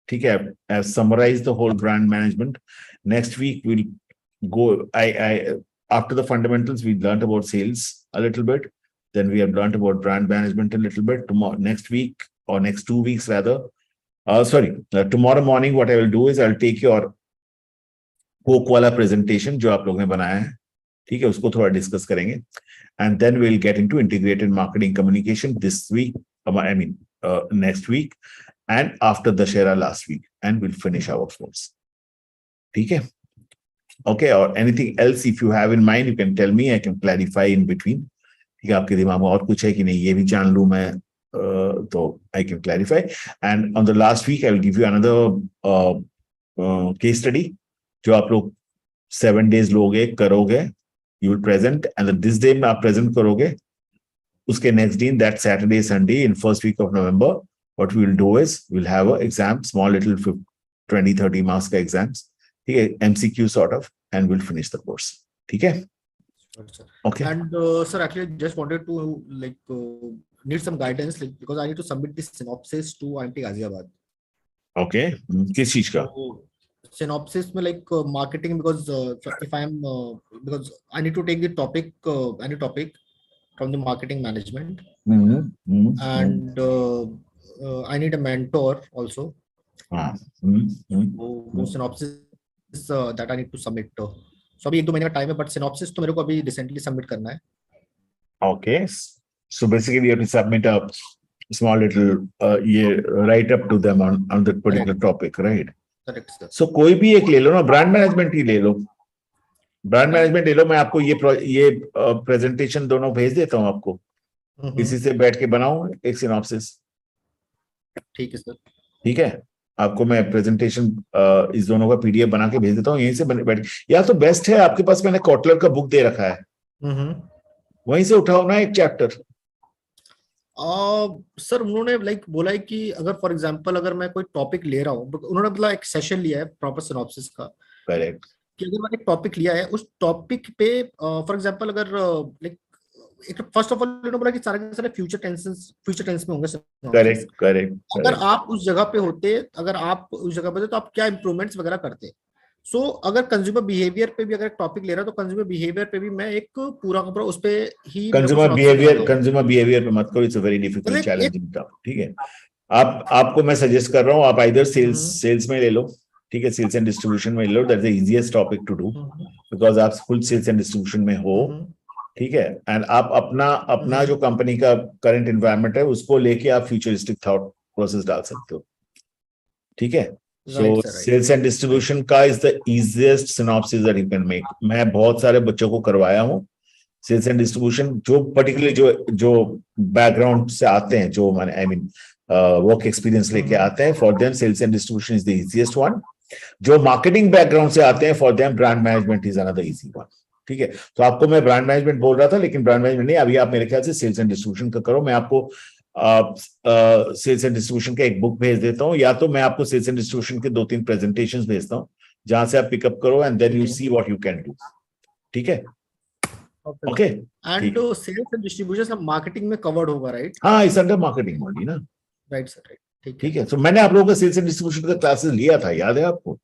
Okay, I've summarized the whole brand management. Next week we'll go. After the fundamentals, we learned about sales a little bit. Then we have learned about brand management a little bit. Next week or next 2 weeks rather. Tomorrow morning, what I will do is I'll take your Coke वाला presentation जो आप लोगों ने बनाया है, ठीक है, उसको थोड़ा discuss करेंगे, and then we'll get into integrated marketing communication this week. Next week, and after Dashera last week, and we'll finish our course. ठीक है? Okay. Or anything else if you have in mind, you can tell me. I can clarify in between. ठीक है, आपके दिमाग में और कुछ है कि नहीं ये भी जान लूं मैं, तो I can clarify. And on the last week, I will give you another case study. जो आप लोग 7 days लोगे करोगे, you will present, and this day में आप present करोगे, उसके next day, that Saturday, Sunday, in first week of November, what we will do is we'll have an exam, small little 20-30 marks का exams, ठीक है, MCQ sort of, and we'll finish the course. ठीक है? Okay. And sir, actually, just wanted to need some guidance, because I need to submit this synopsis to IMT Ghaziabad. Okay. किस चीज का? Synopsis में marketing, because if I'm because I need to take the topic, any topic from the marketing management, and I need a mentor also. वो synopsis that I need to submit. So अभी 1-2 महीने का time है, but synopsis तो मेरे को अभी recently submit करना है. Okay. So basically, you have to submit a small little write up to them on that particular topic, right? Correct, sir. So कोई भी एक ले लो ना, ब्रांड मैनेजमेंट ही ले लो. ब्रांड मैनेजमेंट ले लो, मैं आपको ये प्रेजेंटेशन दोनों भेज देता हूँ आपको. इसी से बैठ के बनाओ एक सिनॉप्सिस. ठीक है सर. ठीक है, आपको मैं प्रेजेंटेशन इस दोनों का पीडीएफ बना के भेज देता हूँ, यहीं से बैठ. या तो बेस्ट है आपके पास, मैंने कॉटलर का बुक दे रखा है, वहीं से उठाओ ना एक चैप्टर. सर उन्होंने बोला है कि अगर फॉर एग्जांपल अगर मैं कोई टॉपिक ले रहा हूँ, उन्होंने मतलब एक सेशन लिया है प्रॉपर सिनॉप्सिस का. करेक्ट. कि अगर मैंने एक टॉपिक लिया है, उस टॉपिक पे फॉर एग्जांपल अगर एक फर्स्ट ऑफ ऑल उन्होंने बोला कि सारे के सारे फ्यूचर टेंस में होंगे. करेक्ट. अगर आप उस जगह पे होते, तो आप क्या इंप्रूवमेंट्स वगैरह करते. सो अगर कंज्यूमर बिहेवियर पे भी अगर टॉपिक ले रहा है, तो कंज्यूमर बिहेवियर पे भी मैं एक पूरा का पूरा उस पे ही कंज्यूमर बिहेवियर पे मत करो. It's a very difficult challenging topic. ठीक है, आपको मैं सजेस्ट कर रहा हूँ, आप आइदर सेल्स में ले लो, ठीक है, सेल्स एंड डिस्ट्रीब्यूशन में ले लो. That's the easiest topic to do, because आप फुल सेल्स एंड डिस्ट्रीब्यूशन में हो. ठीक है, एंड आप अपना जो कंपनी का करंट एनवायरनमेंट है उसको लेके आप फ्यूचरिस्टिक थॉट प्रोसेस डाल सकते हो. ठीक है. So sales and distribution का is the easiest synopsis that you can make. मैं बहुत सारे बच्चों को करवाया हूँ सेल्स एंड डिस्ट्रीब्यूशन, जो पर्टिकुलरली जो बैकग्राउंड से आते हैं, जो आई मीन वर्क एक्सपीरियंस लेके आते हैं, for them sales and distribution is the easiest one. जो मार्केटिंग बैकग्राउंड से आते हैं, for them brand management is another easy one. ठीक है, तो आपको मैं ब्रांड मैनेजमेंट बोल रहा था, लेकिन ब्रांड मैनेजमेंट नहीं, अभी आप मेरे ख्याल से सेल्स एंड डिस्ट्रीब्यूशन का करो. मैं आपको सेल्स एंड डिस्ट्रीब्यूशन का एक बुक भेज देता हूँ, या तो मैं आपको सेल्स एंड डिस्ट्रीब्यूशन के 2-3 प्रेजेंटेशंस भेजता हूँ, जहां से आप पिकअप करो, and then you see what you can do. ठीक है. Okay. And sales and distribution सब मार्केटिंग में कवर्ड होगा, राइट? हाँ, इस अंडर मार्केटिंग ओनली ना. Right sir, right. ठीक है. तो मैंने आप लोगों का सेल्स एंड डिस्ट्रीब्यूशन का क्लासेस लिया था, याद है आपको?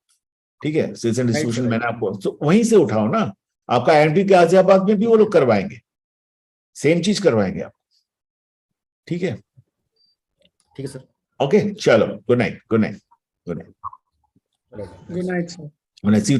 ठीक है, सेल्स एंड डिस्ट्रीब्यूशन मैंने आपको, तो वहीं से उठाओ ना. आपका IMT गाजियाबाद में भी वो लोग करवाएंगे, सेम चीज करवाएंगे आप. ठीक है. ठीक है सर. ओके, चलो. Good night. Good night, sir. When I see you tomorrow.